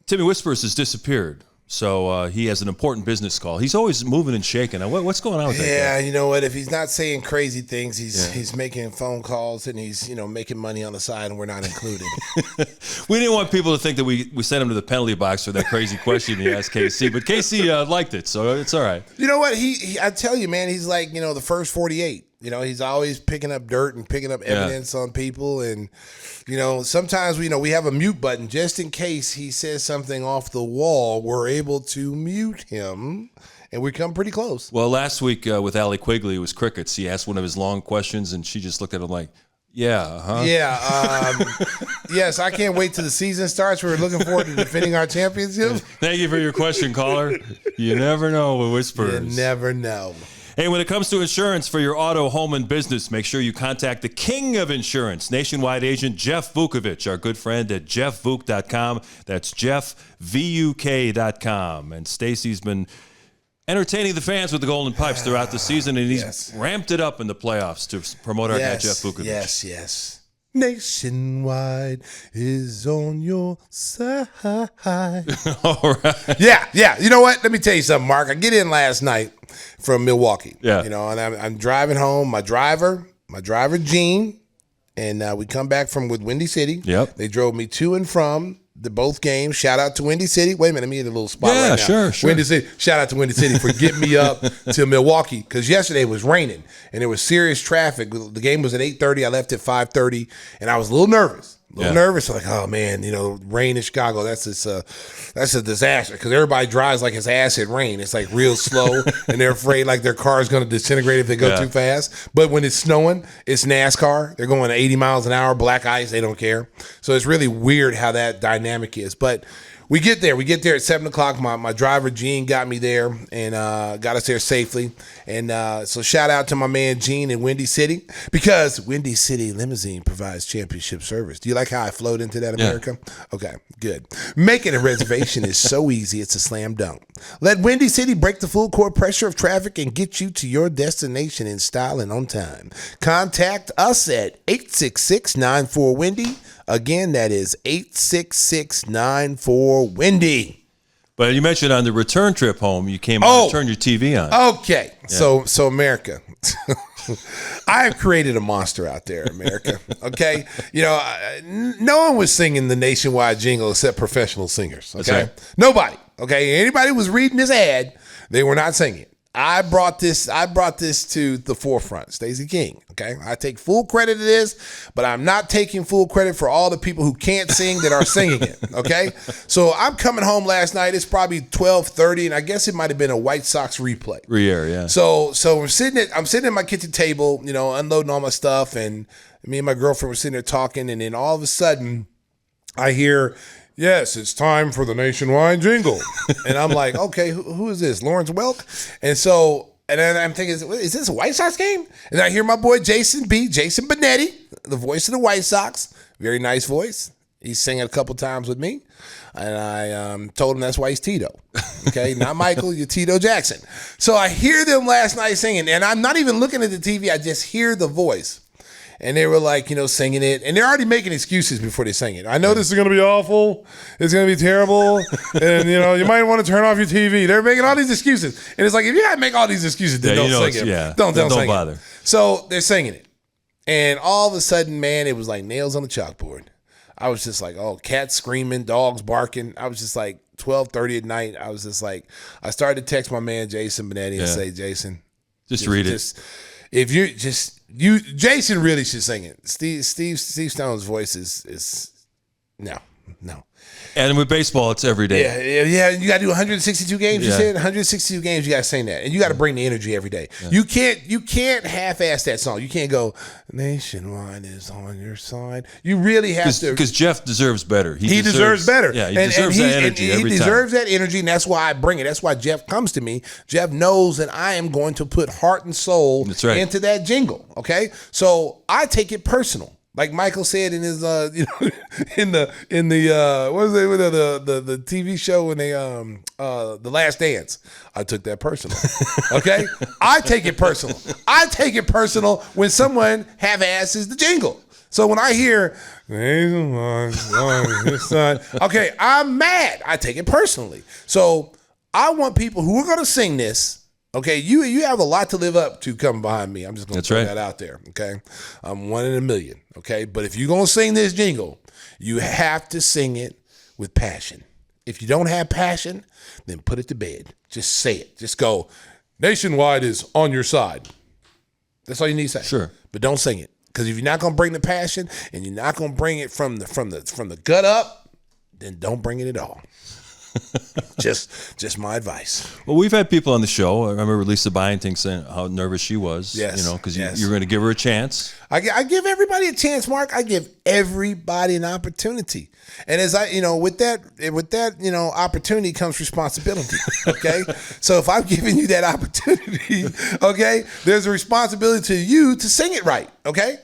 Timmy Whispers has disappeared, so he has an important business call. He's always moving and shaking. What's going on with that guy? Yeah, you know what? If he's not saying crazy things, he's making phone calls and he's making money on the side, and we're not included. We didn't want people to think that we sent him to the penalty box for that crazy question he asked KC, but KC liked it, so it's all right. You know what? He I tell you, man, he's like the first 48. He's always picking up dirt and picking up evidence on people. And, sometimes we have a mute button just in case he says something off the wall. We're able to mute him, and we come pretty close. Well, last week with Allie Quigley, it was crickets. He asked one of his long questions, and she just looked at him like, yeah, huh? Yeah. Yes, I can't wait till the season starts. We're looking forward to defending our championship. Thank you for your question, caller. You never know with Whispers. You never know. Hey, when it comes to insurance for your auto, home, and business, make sure you contact the king of insurance, nationwide agent Jeff Vucevic, our good friend at jeffvuk.com. That's jeffvuk.com. And Stacey's been entertaining the fans with the Golden Pipes throughout the season, and he's ramped it up in the playoffs to promote our guy Jeff Vucevic. Yes. Nationwide is on your side. All right. Yeah. You know what? Let me tell you something, Mark. I get in last night from Milwaukee. Yeah. You know, and I'm driving home. My driver, Gene, and we come back from with Windy City. Yep. They drove me to and from both games. Shout out to Windy City. Wait a minute, let me hit a little spot right now. Sure. Windy City. Shout out to Windy City for getting me up to Milwaukee, because yesterday it was raining and there was serious traffic. The game was at 8:30. I left at 5:30, and I was a little nervous. Nervous, like, oh man, you know, rain in Chicago, that's a disaster, because everybody drives like it's acid rain. It's like real slow, and they're afraid like their car is going to disintegrate if they go too fast. But when it's snowing, it's NASCAR. They're going 80 miles an hour, black ice, they don't care. So it's really weird how that dynamic is. But we get there at 7 o'clock. My driver, Gene, got me there and got us there safely. And so shout out to my man, Gene, in Windy City, because Windy City Limousine provides championship service. Do you like how I flowed into that, America? Yeah. Okay, good. Making a reservation is so easy, it's a slam dunk. Let Windy City break the full court pressure of traffic and get you to your destination in style and on time. Contact us at 866-94-WINDY. Again, that is 866-94-WINDY. But you mentioned on the return trip home, you came out and turned your TV on. Okay. Yeah. So America, I have created a monster out there, America. Okay. You know, no one was singing the nationwide jingle except professional singers. Okay. That's right. Nobody. Okay. Anybody who was reading this ad, they were not singing. I brought this to the forefront, Stacey King. Okay, I take full credit to this, but I'm not taking full credit for all the people who can't sing that are singing it. Okay, so I'm coming home last night. It's probably 12:30, and I guess it might have been a White Sox replay. Yeah. So I'm sitting at my kitchen table, you know, unloading all my stuff, and me and my girlfriend were sitting there talking, and then all of a sudden, I hear, "Yes, it's time for the nationwide jingle." And I'm like, okay, who is this? Lawrence Welk? And then I'm thinking, is this a White Sox game? And I hear my boy Jason Benetti, the voice of the White Sox. Very nice voice. He's singing a couple times with me. And I told him that's why he's Tito. Okay, not Michael, you're Tito Jackson. So I hear them last night singing, and I'm not even looking at the TV. I just hear the voice. And they were like, you know, singing it. And they're already making excuses before they sing it. I know this is going to be awful. It's going to be terrible. And, you know, you might want to turn off your TV. They're making all these excuses. And it's like, if you got to make all these excuses, then don't sing it. Yeah. Don't sing bother. it. So they're singing it. And all of a sudden, man, it was like nails on the chalkboard. I was just like, oh, cats screaming, dogs barking. I was just like 12:30 at night. I was just like, I started to text my man, Jason Benetti, and say, Jason, just read it. If you Jason really should sing it. Steve Stone's voice is no. And with baseball, it's every day. Yeah. You got to do 162 games. You said 162 games. You got to sing that, and you got to bring the energy every day. Yeah. You can't half-ass that song. You can't go nationwide is on your side. You really have to, because Jeff deserves better. He deserves better. Yeah, he deserves that energy every time. He deserves that energy, and that's why I bring it. That's why Jeff comes to me. Jeff knows that I am going to put heart and soul into that jingle. Okay, so I take it personal. Like Michael said in his, in the what was it, the TV show when they The Last Dance. I took that personal. Okay, I take it personal. I take it personal when someone half-asses the jingle. So when I hear, okay, I'm mad. I take it personally. So I want people who are going to sing this. Okay, you have a lot to live up to coming behind me. I'm just going to throw that out there, okay? I'm 1 in a million, okay? But if you're going to sing this jingle, you have to sing it with passion. If you don't have passion, then put it to bed. Just say it. Just go, nationwide is on your side. That's all you need to say. Sure. But don't sing it. Because if you're not going to bring the passion and you're not going to bring it from the gut up, then don't bring it at all. just my advice. Well, we've had people on the show. I remember Lisa Byington saying how nervous she was. Yes, because you're going to give her a chance. I give everybody a chance, Mark. I give everybody an opportunity, and as with that opportunity comes responsibility. Okay, so if I'm giving you that opportunity, okay, there's a responsibility to you to sing it right. Okay.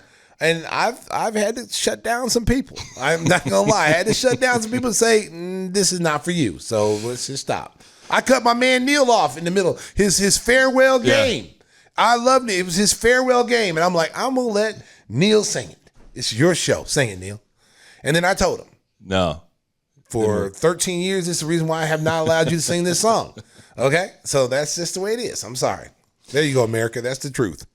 And I've had to shut down some people. I'm not gonna lie. I had to shut down some people and say, this is not for you. So let's just stop. I cut my man Neil off in the middle. His farewell game. I loved it. It was his farewell game. And I'm like, I'm gonna let Neil sing it. It's your show. Sing it, Neil. And then I told him, No. for 13 years, this is the reason why I have not allowed you to sing this song. Okay? So that's just the way it is. I'm sorry. There you go, America. That's the truth.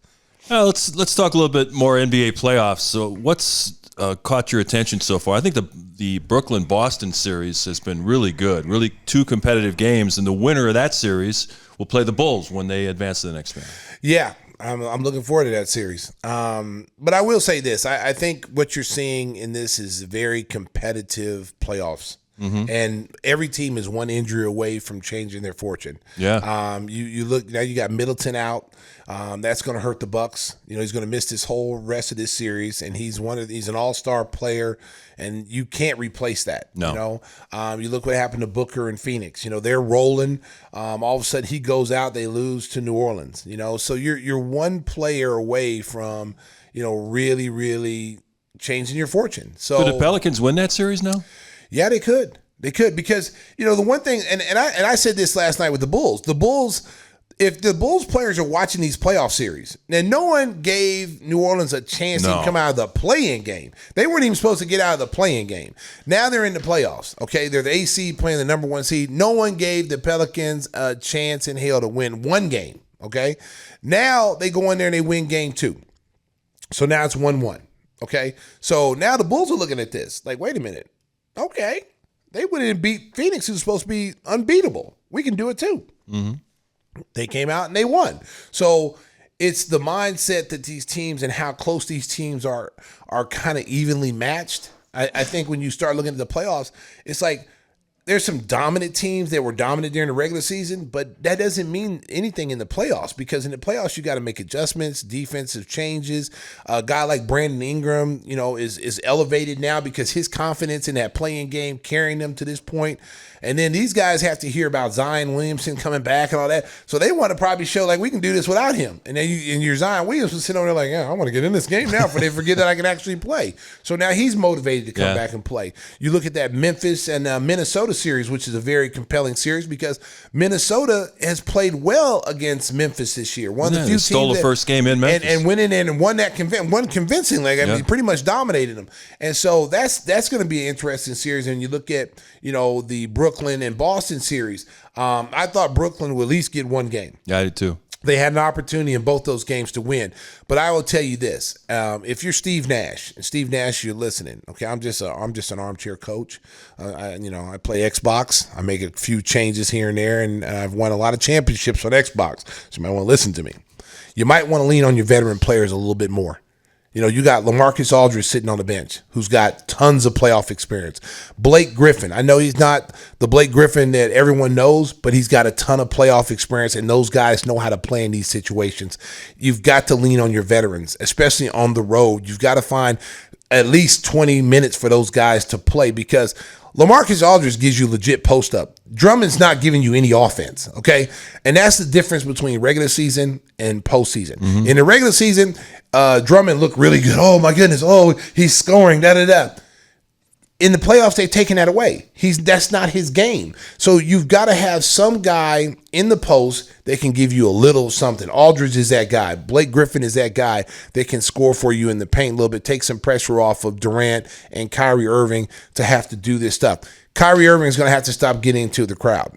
Let's talk a little bit more NBA playoffs. So what's caught your attention so far? I think the Brooklyn-Boston series has been really good, really two competitive games, and the winner of that series will play the Bulls when they advance to the next round. Yeah, I'm looking forward to that series. But I will say this. I think what you're seeing in this is very competitive playoffs. And every team is one injury away from changing their fortune. Yeah. You look now. You got Middleton out. That's going to hurt the Bucks. He's going to miss this whole rest of this series, and he's an all-star player, and you can't replace that. No. You look what happened to Booker and Phoenix. They're rolling. All of a sudden he goes out. They lose to New Orleans. So you're one player away from really, really changing your fortune. So Could the Pelicans win that series now? Yeah, they could. They could because the one thing, and I said this last night with the Bulls. The Bulls, if the Bulls players are watching these playoff series, now no one gave New Orleans a chance to come out of the play-in game. They weren't even supposed to get out of the play-in game. Now they're in the playoffs. Okay, they're the AC playing the number one seed. No one gave the Pelicans a chance in hell to win one game. Okay, now they go in there and they win game 2. So now it's 1-1. Okay, so now the Bulls are looking at this like, wait a minute. Okay, they went in and beat Phoenix, who's supposed to be unbeatable. We can do it too. They came out and they won. So it's the mindset that these teams and how close these teams are kind of evenly matched. I think when you start looking at the playoffs, it's like there's some dominant teams that were dominant during the regular season, but that doesn't mean anything in the playoffs because in the playoffs you got to make adjustments, defensive changes. A guy like Brandon Ingram, is elevated now because his confidence in that playing game carrying them to this point. And then these guys have to hear about Zion Williamson coming back and all that. So they want to probably show like we can do this without him. And then your Zion Williamson sitting over there like, yeah, I want to get in this game now before they forget that I can actually play. So now he's motivated to come back and play. You look at that Memphis and Minnesota series, which is a very compelling series because Minnesota has played well against Memphis this year. One of the few teams stole the first game in Memphis and went in there and won that convincingly. I mean, pretty much dominated them. And so that's going to be an interesting series. And you look at the Brooklyn and Boston series. I thought Brooklyn would at least get one game. Yeah, I did too. They had an opportunity in both those games to win. But I will tell you this: if you're Steve Nash, and Steve Nash, you're listening. Okay, I'm just an armchair coach. I play Xbox. I make a few changes here and there, and I've won a lot of championships on Xbox. So you might want to listen to me. You might want to lean on your veteran players a little bit more. You got LaMarcus Aldridge sitting on the bench, who's got tons of playoff experience. Blake Griffin, I know he's not the Blake Griffin that everyone knows, but he's got a ton of playoff experience, and those guys know how to play in these situations. You've got to lean on your veterans, especially on the road. You've got to find at least 20 minutes for those guys to play because LaMarcus Aldridge gives you legit post-up. Drummond's not giving you any offense, okay? And that's the difference between regular season and postseason. In the regular season, Drummond looked really good. Oh, my goodness. Oh, he's scoring, da-da-da. In the playoffs, they've taken that away. That's not his game. So you've got to have some guy in the post that can give you a little something. Aldridge is that guy. Blake Griffin is that guy that can score for you in the paint a little bit, take some pressure off of Durant and Kyrie Irving to have to do this stuff. Kyrie Irving is going to have to stop getting into the crowd.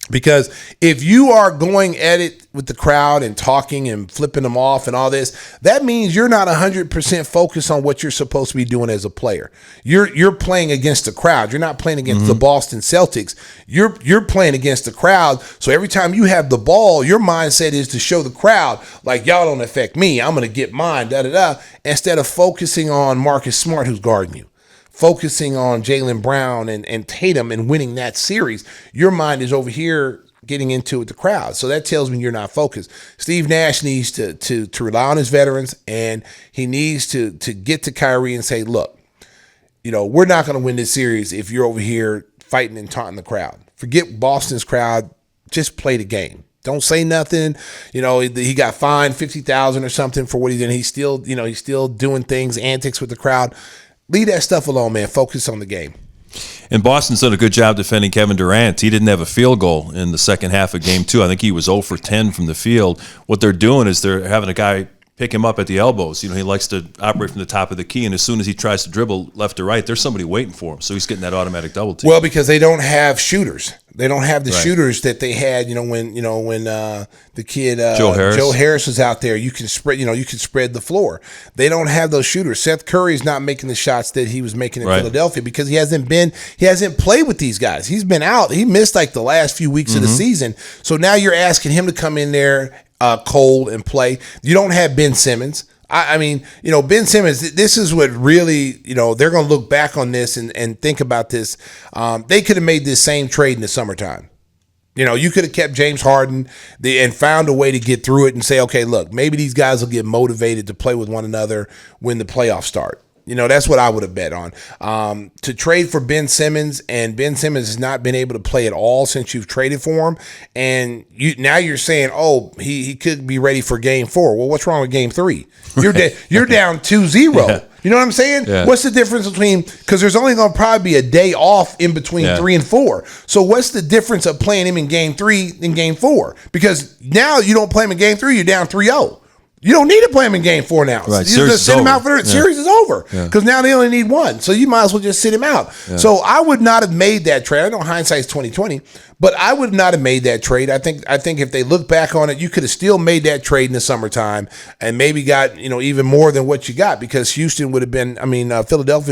Because if you are going at it with the crowd and talking and flipping them off and all this, that means you're not 100% focused on what you're supposed to be doing as a player. You're playing against the crowd. You're not playing against the Boston Celtics. You're playing against the crowd. So every time you have the ball, your mindset is to show the crowd, like, y'all don't affect me. I'm going to get mine, da-da-da, instead of focusing on Marcus Smart, who's guarding you. Focusing on Jaylen Brown and Tatum and winning that series, your mind is over here getting into it with the crowd. So that tells me you're not focused. Steve Nash needs to rely on his veterans, and he needs to get to Kyrie and say, look, we're not going to win this series if you're over here fighting and taunting the crowd. Forget Boston's crowd. Just play the game. Don't say nothing. He got fined $50,000 or something for what he did. He's still doing things, antics with the crowd. Leave that stuff alone, man. Focus on the game. And Boston's done a good job defending Kevin Durant. He didn't have a field goal in the second half of Game 2. I think he was 0 for 10 from the field. What they're doing is they're having a guy pick him up at the elbows. He likes to operate from the top of the key, and as soon as he tries to dribble left or right, there's somebody waiting for him. So he's getting that automatic double team. Well, because they don't have shooters. They don't have the shooters that they had. When the kid Joe Harris was out there, you can spread the floor. They don't have those shooters. Seth Curry's not making the shots that he was making in Philadelphia because he hasn't played with these guys. He's been out. He missed like the last few weeks of the season. So now you're asking him to come in there cold and play. You don't have Ben Simmons. I mean, Ben Simmons, this is what really, they're going to look back on this and think about this. They could have made this same trade in the summertime. You could have kept James Harden and found a way to get through it and say, okay, look, maybe these guys will get motivated to play with one another when the playoffs start. That's what I would have bet on. To trade for Ben Simmons, and Ben Simmons has not been able to play at all since you've traded for him. And now you're saying, oh, he could be ready for Game 4. Well, what's wrong with Game 3? You're down 2-0. Yeah. You know what I'm saying? Yeah. What's the difference between, because there's only going to probably be a day off in between 3 and 4. So what's the difference of playing him in Game 3 and Game 4? Because now you don't play him in Game 3, you're down 3-0. You don't need to play him in Game 4 now. Right. You just sit him out for the series is over because now they only need one. So you might as well just sit him out. Yeah. So I would not have made that trade. I know hindsight's 20/20, but I would not have made that trade. I think if they look back on it, you could have still made that trade in the summertime and maybe got even more than what you got because Philadelphia would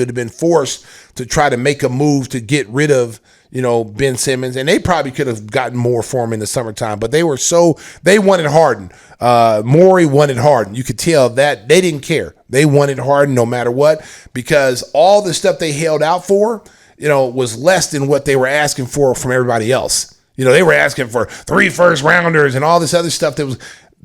have been forced to try to make a move to get rid of Ben Simmons, and they probably could have gotten more for him in the summertime, but they wanted Harden. Morey wanted Harden. You could tell that they didn't care. They wanted Harden no matter what because all the stuff they held out for, was less than what they were asking for from everybody else. They were asking for 3 first-rounders and all this other stuff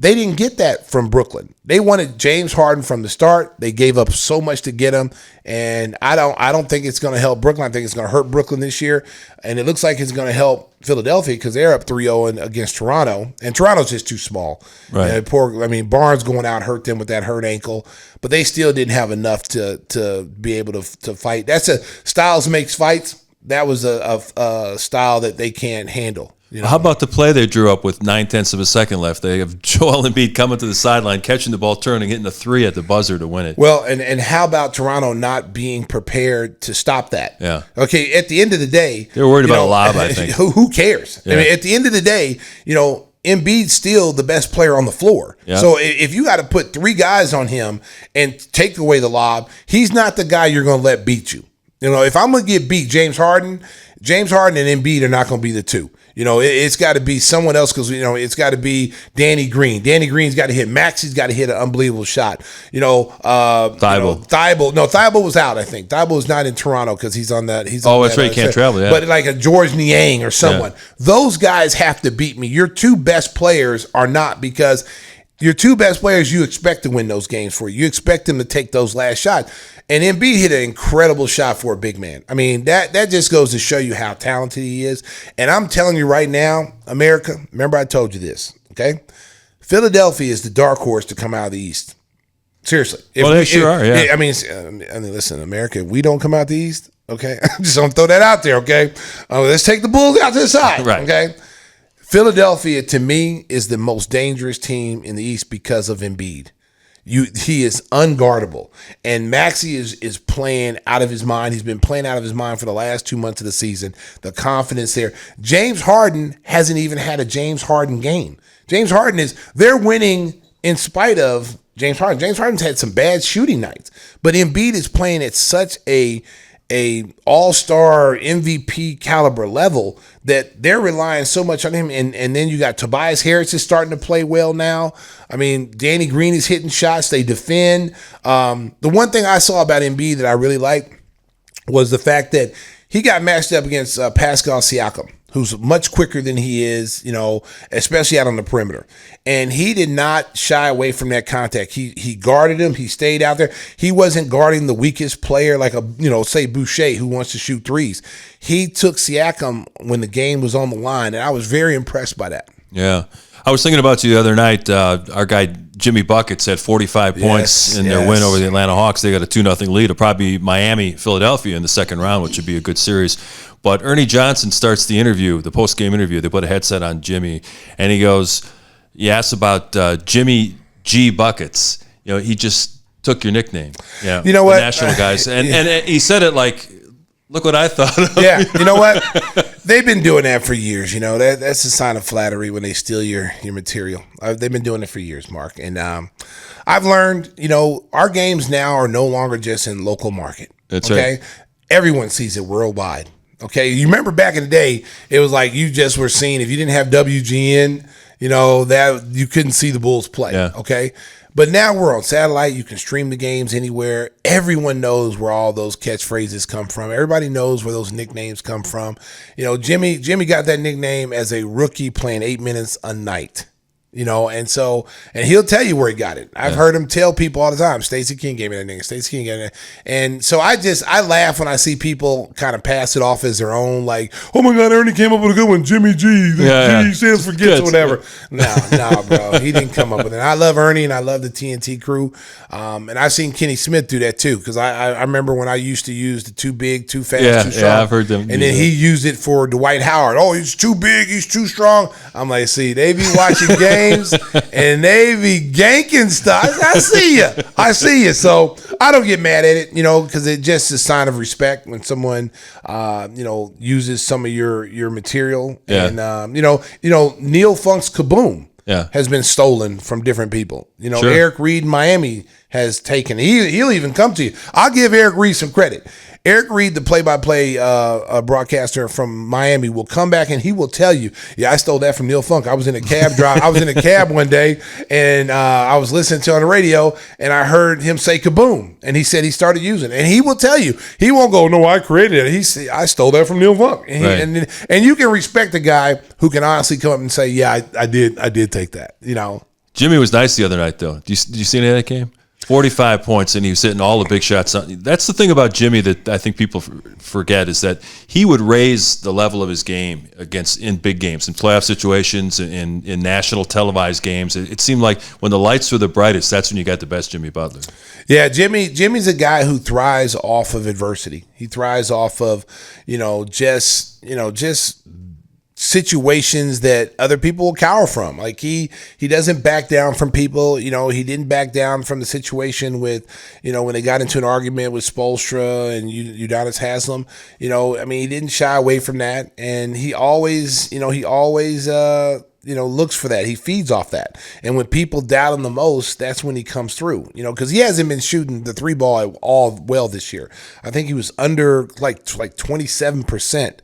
they didn't get that from Brooklyn. They wanted James Harden from the start. They gave up so much to get him, and I don't think it's going to help Brooklyn. I think it's going to hurt Brooklyn this year, and it looks like it's going to help Philadelphia because they're up 3-0 against Toronto, and Toronto's just too small. Right. Barnes going out hurt them with that hurt ankle, but they still didn't have enough to be able to fight. That's styles makes fights. That was a style that they can't handle. How about the play they drew up with 9/10 of a second left? They have Joel Embiid coming to the sideline, catching the ball, turning, hitting a 3 at the buzzer to win it. Well, and how about Toronto not being prepared to stop that? Yeah. Okay, at the end of the day. They were worried about a lob, I think. Who cares? Yeah. I mean, at the end of the day, Embiid's still the best player on the floor. Yeah. So if you got to put 3 guys on him and take away the lob, he's not the guy you're going to let beat you. If I'm going to get beat, James Harden and Embiid are not going to be the two. It's got to be someone else because, it's got to be Danny Green. Danny Green's got to hit. Maxey's got to hit an unbelievable shot. Thibault was out, I think. Thibault was not in Toronto because he's on that. That's right. He can't travel, yeah. But like a George Niang or someone. Yeah. Those guys have to beat me. Your 2 best players are not because your 2 best players, you expect to win those games for you. You expect them to take those last shots. And Embiid hit an incredible shot for a big man. I mean, that just goes to show you how talented he is. And I'm telling you right now, America, remember I told you this, okay? Philadelphia is the dark horse to come out of the East. Seriously. They sure are, yeah. Listen, America, if we don't come out the East, okay? I'm just going to throw that out there, okay? Let's take the Bulls out to the side, right. Okay? Philadelphia, to me, is the most dangerous team in the East because of Embiid. He is unguardable. And Maxey is playing out of his mind. He's been playing out of his mind for the last 2 months of the season. The confidence there. James Harden hasn't even had a James Harden game. They're winning in spite of James Harden. James Harden's had some bad shooting nights. But Embiid is playing at such a all-star MVP caliber level that they're relying so much on him. And then you got Tobias Harris is starting to play well now. I mean, Danny Green is hitting shots. They defend. The one thing I saw about Embiid that I really liked was the fact that he got matched up against Pascal Siakam, who's much quicker than he is, especially out on the perimeter. And he did not shy away from that contact. He guarded him. He stayed out there. He wasn't guarding the weakest player like say Boucher, who wants to shoot threes. He took Siakam when the game was on the line, and I was very impressed by that. Yeah. I was thinking about you the other night. Our guy Jimmy Buckets had 45 points in their win over the Atlanta Hawks. They got a 2-0 lead. It'll probably be Miami, Philadelphia in the second round, which would be a good series. But Ernie Johnson starts the interview, the post-game interview. They put a headset on Jimmy, and he goes, he asks about Jimmy G. Buckets. he just took your nickname. Yeah, you know what, the national guys, and he said it like, "Look what I thought of." Yeah, you know what? They've been doing that for years. That's a sign of flattery when they steal your material. They've been doing it for years, Mark. And I've learned, our games now are no longer just in local market. That's okay? right. Everyone sees it worldwide. Okay, you remember back in the day, it was like you just were seeing, if you didn't have WGN, that you couldn't see the Bulls play. Yeah. Okay. But now we're on satellite. You can stream the games anywhere. Everyone knows where all those catchphrases come from. Everybody knows where those nicknames come from. Jimmy got that nickname as a rookie playing 8 minutes a night. And he'll tell you where he got it. I've heard him tell people all the time, Stacey King gave me that nigga. Stacey King gave me that. And so I laugh when I see people kind of pass it off as their own, like, oh my God, Ernie came up with a good one, Jimmy G. The G stands for gets or whatever. No, bro. He didn't come up with it. I love Ernie and I love the TNT crew. And I've seen Kenny Smith do that too. Because I remember when I used to use the too big, too fast, too strong. Yeah, I've heard them. And then he used it for Dwight Howard. Oh, he's too big, he's too strong. I'm like, see, they be watching games. And they be ganking stuff. I see you. So I don't get mad at it, because it's just a sign of respect when someone, uses some of your material. Yeah. And Neil Funk's Kaboom has been stolen from different people. Sure. Eric Reed in Miami has taken. He'll even come to you. I'll give Eric Reed some credit. Eric Reed, the play-by-play broadcaster from Miami, will come back and he will tell you, I stole that from Neil Funk. I was in a cab drive. I was in a cab one day and I was listening to it on the radio and I heard him say kaboom. And he said he started using it. And he will tell you, he won't go, no, I created it. He said, I stole that from Neil Funk. And, and you can respect a guy who can honestly come up and say, yeah, I did take that, Jimmy was nice the other night, though. Did you see any of that game? 45 points, and he was hitting all the big shots. That's the thing about Jimmy that I think people forget, is that he would raise the level of his game in big games, in playoff situations, in national televised games. It seemed like when the lights were the brightest, that's when you got the best Jimmy Butler. Yeah, Jimmy's a guy who thrives off of adversity. He thrives off of, just situations that other people will cower from. Like he doesn't back down from people. He didn't back down from the situation with, when they got into an argument with Spoelstra and Udonis Haslem. He didn't shy away from that, and he always looks for that. He feeds off that. And when people doubt him the most, that's when he comes through, because he hasn't been shooting the three ball all well this year. I think he was under like 27%,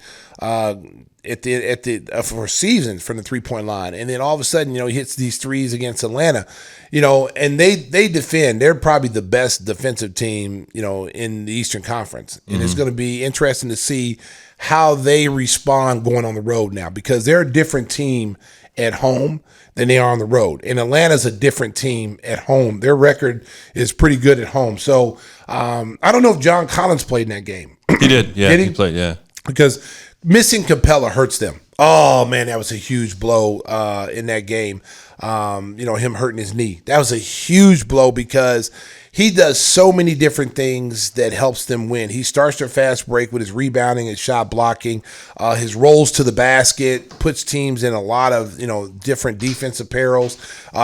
at the for season from the 3-point line, and then all of a sudden, he hits these threes against Atlanta, and they defend. They're probably the best defensive team, in the Eastern Conference, and it's going to be interesting to see how they respond going on the road now, because they're a different team at home than they are on the road, and Atlanta's a different team at home. Their record is pretty good at home, so I don't know if John Collins played in that game. He did, yeah. Did he? He played, yeah, because missing Capella hurts them. Oh, man, that was a huge blow in that game. Him hurting his knee. That was a huge blow because he does so many different things that helps them win. He starts their fast break with his rebounding and shot blocking, his rolls to the basket, puts teams in a lot of, different defensive perils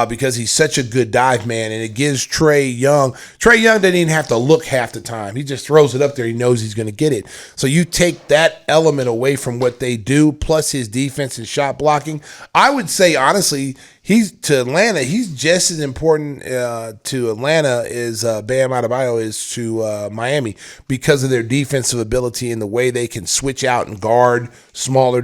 because he's such a good dive man, and it gives Trae Young doesn't even have to look half the time. He just throws it up there. He knows he's going to get it. So you take that element away from what they do, plus his defense and shot blocking. I would say, honestly, he's just as important to Atlanta as Bam Adebayo is to Miami, because of their defensive ability and the way they can switch out and guard smaller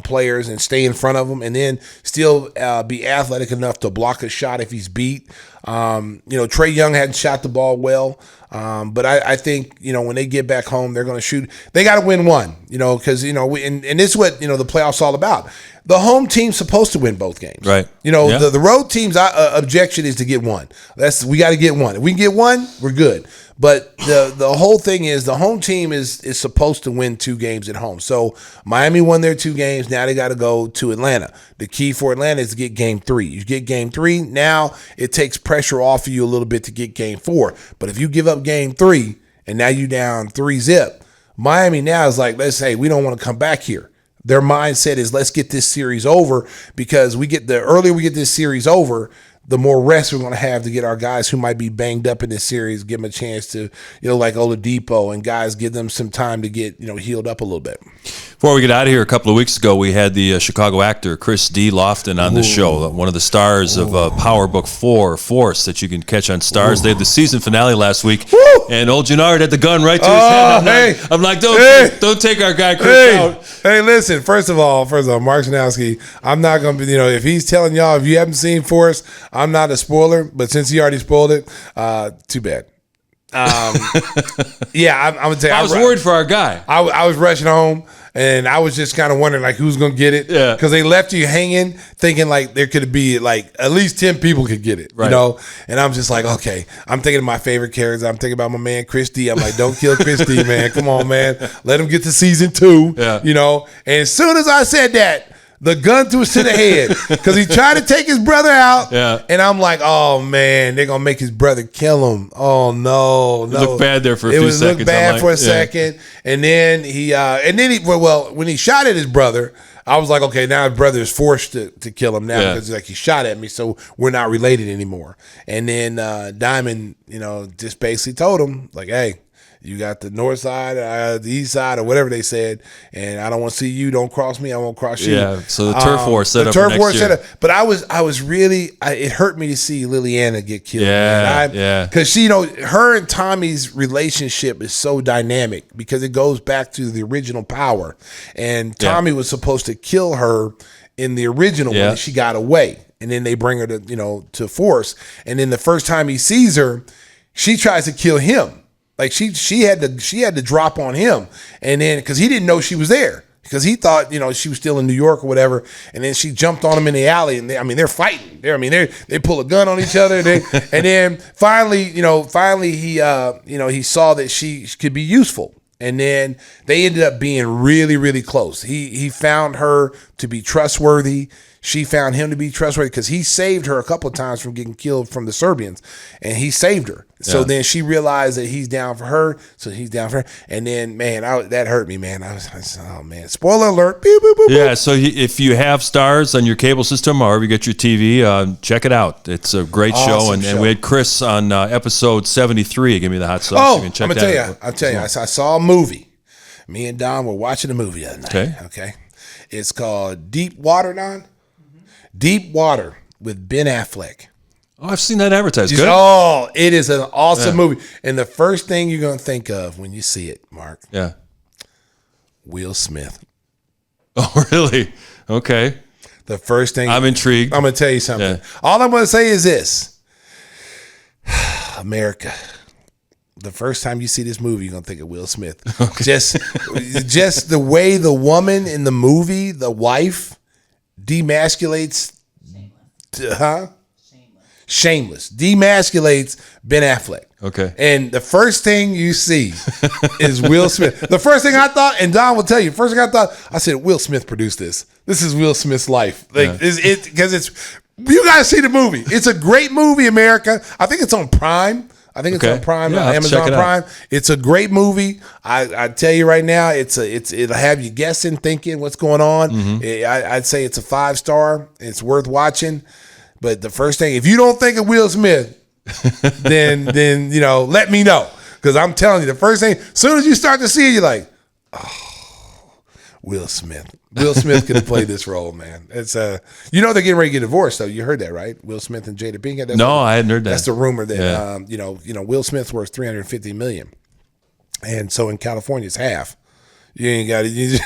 players and stay in front of them, and then still be athletic enough to block a shot if he's beat. Trae Young hadn't shot the ball well, but I think when they get back home, they're going to shoot. They got to win one, because and this is what the playoffs all about. The home team's supposed to win both games, right? The road team's objection is to get one. We got to get one. If we can get one, we're good. But the whole thing is the home team is supposed to win 2 games at home. So Miami won their 2 games. Now they got to go to Atlanta. The key for Atlanta is to get game 3. You get game 3, now it takes pressure off of you a little bit to get game 4. But if you give up game 3 and now you down 3-0, Miami now is like, let's say we don't want to come back here. Their mindset is let's get this series over, because the earlier we get this series over, the more rest we're going to have to get our guys who might be banged up in this series, give them a chance to, like Oladipo and guys, give them some time to get, healed up a little bit. Before we get out of here, a couple of weeks ago, we had the Chicago actor Chris D. Lofton on the show, one of the stars of Power Book 4, Force, that you can catch on Stars. They had the season finale last week, and old Gennard had the gun right to his head. I'm like, don't take our guy Chris out. Hey, listen, first of all, Mark Janowski, I'm not going to be, if he's telling y'all, if you haven't seen Force, I'm not a spoiler, but since he already spoiled it, too bad. I'm gonna tell you, I was worried for our guy. I was rushing home, and I was just kind of wondering like who's gonna get it. Yeah, because they left you hanging, thinking like there could be like at least 10 people could get it. Right. And I'm just like, okay. I'm thinking of my favorite characters. I'm thinking about my man Chris D. I'm like, don't kill Chris D, man. Come on, man. Let him get to season 2. Yeah. And as soon as I said that, the gun to his head because he tried to take his brother out. Yeah. And I'm like, oh, man, they're going to make his brother kill him. Oh, no. It looked bad there for a few seconds. It looked bad for a second. And then when he shot at his brother, I was like, okay, now his brother is forced to kill him now because he shot at me, so we're not related anymore. And then Diamond, just basically told him, like, hey, you got the north side, the east side, or whatever they said, and I don't want to see you. Don't cross me. I won't cross you. Yeah. So the turf war set up for next year. But I was really. It hurt me to see Liliana get killed. Yeah. Because her and Tommy's relationship is so dynamic because it goes back to the original Power, and Tommy was supposed to kill her in the original one. And she got away, and then they bring her to Force, and then the first time he sees her, she tries to kill him. Like she had to drop on him, and then because he didn't know she was there because he thought she was still in New York or whatever, and then she jumped on him in the alley, and they're fighting. They pull a gun on each other, and then finally he saw that she could be useful, and then they ended up being really, really close. He found her to be trustworthy. She found him to be trustworthy because he saved her a couple of times from getting killed from the Serbians, and he saved her. So then she realized that he's down for her, so he's down for her. And then, man, that hurt me, man. I was oh, man. Spoiler alert. Beep, boop, boop, boop. Yeah, so if you have Stars on your cable system or if you get your TV, check it out. It's a great show. And we had Chris on episode 73. Give me the hot sauce. Oh, you can check I'm going to tell you. I saw a movie. Me and Don were watching a movie the other night. Okay. It's called Deep Water, Don. Deep Water with Ben Affleck. Oh, I've seen that advertised. Good. Oh, it is an awesome movie. And the first thing you're going to think of when you see it, Mark. Yeah. Will Smith. Oh, really? Okay. The first thing. I'm intrigued. I'm going to tell you something. Yeah. All I'm going to say is this. America. The first time you see this movie, you're going to think of Will Smith. Okay. Just the way the woman in the movie, the wife, demasculates. Shameless. Demasculates Ben Affleck. Okay. And the first thing you see is Will Smith. The first thing I thought, and Don will tell you, first thing I thought, I said, Will Smith produced this. This is Will Smith's life. Because you guys see the movie. It's a great movie, America. I think it's on Prime. It's on Prime, Amazon Prime. It's a great movie. I tell you right now, it'll have you guessing, thinking what's going on. Mm-hmm. I'd say it's a 5-star. It's worth watching. But the first thing, if you don't think of Will Smith, then let me know. Because I'm telling you, the first thing, as soon as you start to see it, you're like, oh, Will Smith. Will Smith could have played this role, man. It's they're getting ready to get divorced, though. You heard that, right? Will Smith and Jada Pinkett. I hadn't heard that. That's the rumor that Will Smith's worth $350 million, and so in California it's half. You ain't got it.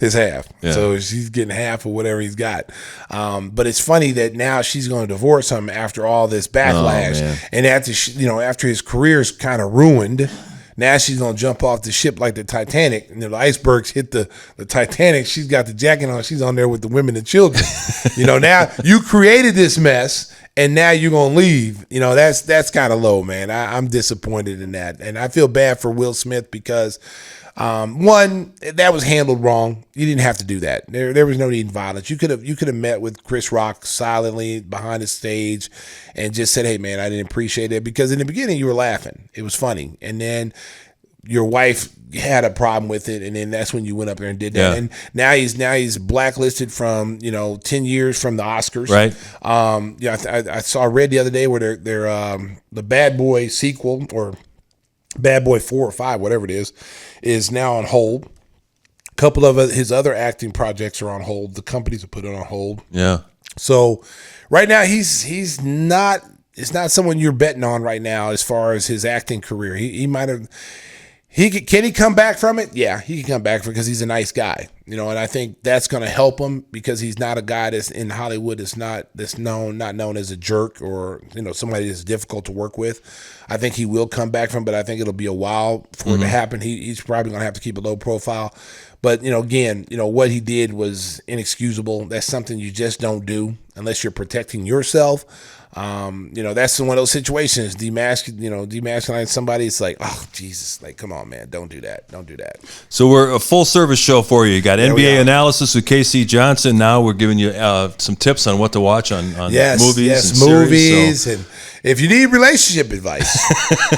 It's half. Yeah. So she's getting half of whatever he's got. But it's funny that now she's going to divorce him after all this backlash, and after his career's kind of ruined. Now she's going to jump off the ship like the Titanic. And the icebergs hit the Titanic. She's got the jacket on. She's on there with the women and children. Now you created this mess, and now you're going to leave. That's kind of low, man. I'm disappointed in that. And I feel bad for Will Smith because, one, that was handled wrong. You didn't have to do that. There was no need in violence. You could have met with Chris Rock silently behind the stage and just said, hey, man, I didn't appreciate it. Because in the beginning, you were laughing. It was funny. And then your wife had a problem with it, and then that's when you went up there and did that. Yeah. And now he's blacklisted from 10 years from the Oscars. Right. I read the other day where they're the Bad Boy sequel, or Bad Boy 4 or 5, whatever it is now on hold. A couple of his other acting projects are on hold. The companies have put it on hold. Yeah. So right now he's not. It's not someone you're betting on right now as far as his acting career. He might have. Can he come back from it? Yeah, he can come back from it because he's a nice guy, and I think that's going to help him because he's not a guy that's in Hollywood not known as a jerk or somebody that's difficult to work with. I think he will come back from it, but I think it'll be a while for it to happen. He's probably going to have to keep a low profile. But again, what he did was inexcusable. That's something you just don't do unless you're protecting yourself. That's one of those situations. Demasculine somebody. It's like, oh Jesus, like come on, man, don't do that. So we're a full service show for you. You got NBA analysis with KC Johnson. Now we're giving you some tips on what to watch on movies. And movies, series, and if you need relationship advice,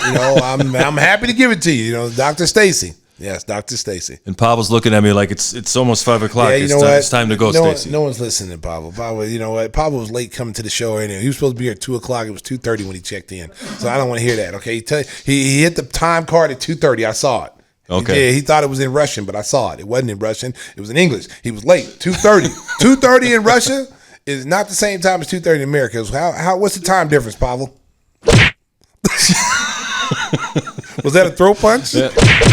I'm happy to give it to you. Dr. Stacey. Yes, Dr. Stacey. And Pavel's looking at me like it's almost 5 o'clock. Yeah, It's time to go, Stacey. No one's listening to Pavel. Pavel, Pavel was late coming to the show. Anyway. He was supposed to be here at 2 o'clock. It was 2:30 when he checked in. So I don't want to hear that. Okay, he hit the time card at 2:30. I saw it. Okay. He thought it was in Russian, but I saw it. It wasn't in Russian. It was in English. He was late. 2:30. 2:30 in Russia is not the same time as 2:30 in America. What's the time difference, Pavel? Was that a throw punch? Yeah.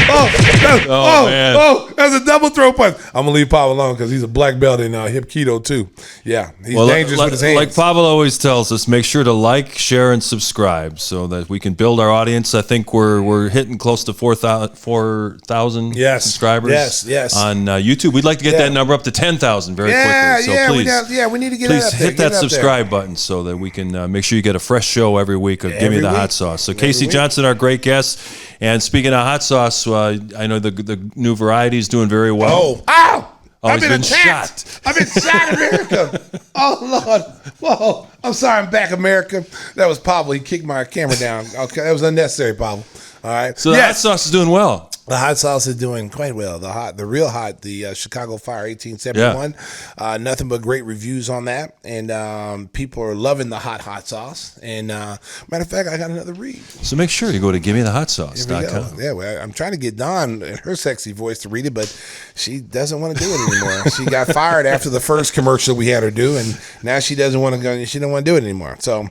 Oh, that's a double throw punch. I'm gonna leave Pavel alone because he's a black belt in hip keto too. Yeah, he's dangerous with his hands. Like Pavel always tells us, make sure to like, share, and subscribe so that we can build our audience. I think we're hitting close to 4,000 subscribers. Yes. On YouTube. We'd like to get that number up to 10,000 very quickly. So please, we need to get please it up there. hit that subscribe button so that we can make sure you get a fresh show every week of Give Me the Hot Sauce. So Casey Johnson, our great guest. And speaking of hot sauce, I know the new variety is doing very well. I've been attacked. I've been shot, America. Oh, Lord. Whoa. I'm sorry, I'm back, America. That was Pavel. He kicked my camera down. Okay, that was unnecessary, Pavel. All right. So the hot sauce is doing well. The hot sauce is doing quite well. The real hot, the Chicago Fire 1871. Yeah. Nothing but great reviews on that, and people are loving the hot sauce. And matter of fact, I got another read. So make sure you go to GimmeTheHotSauce.com. Yeah, well, I'm trying to get Dawn in her sexy voice to read it, but she doesn't want to do it anymore. She got fired after the first commercial we had her do, and now she doesn't want to go. She don't want to do it anymore. So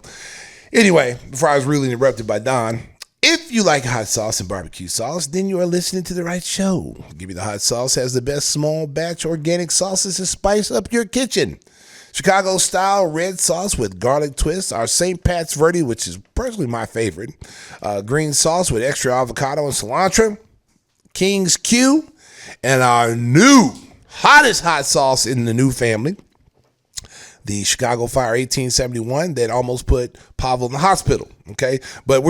anyway, before I was really interrupted by Dawn. If you like hot sauce and barbecue sauce, then you are listening to the right show. Give Me the Hot Sauce has the best small batch organic sauces to spice up your kitchen. Chicago style red sauce with garlic twist, our St. Pat's Verde, which is personally my favorite, green sauce with extra avocado and cilantro, King's Q, and our new hottest hot sauce in the new family, the Chicago Fire 1871 that almost put Pavel in the hospital. Okay, but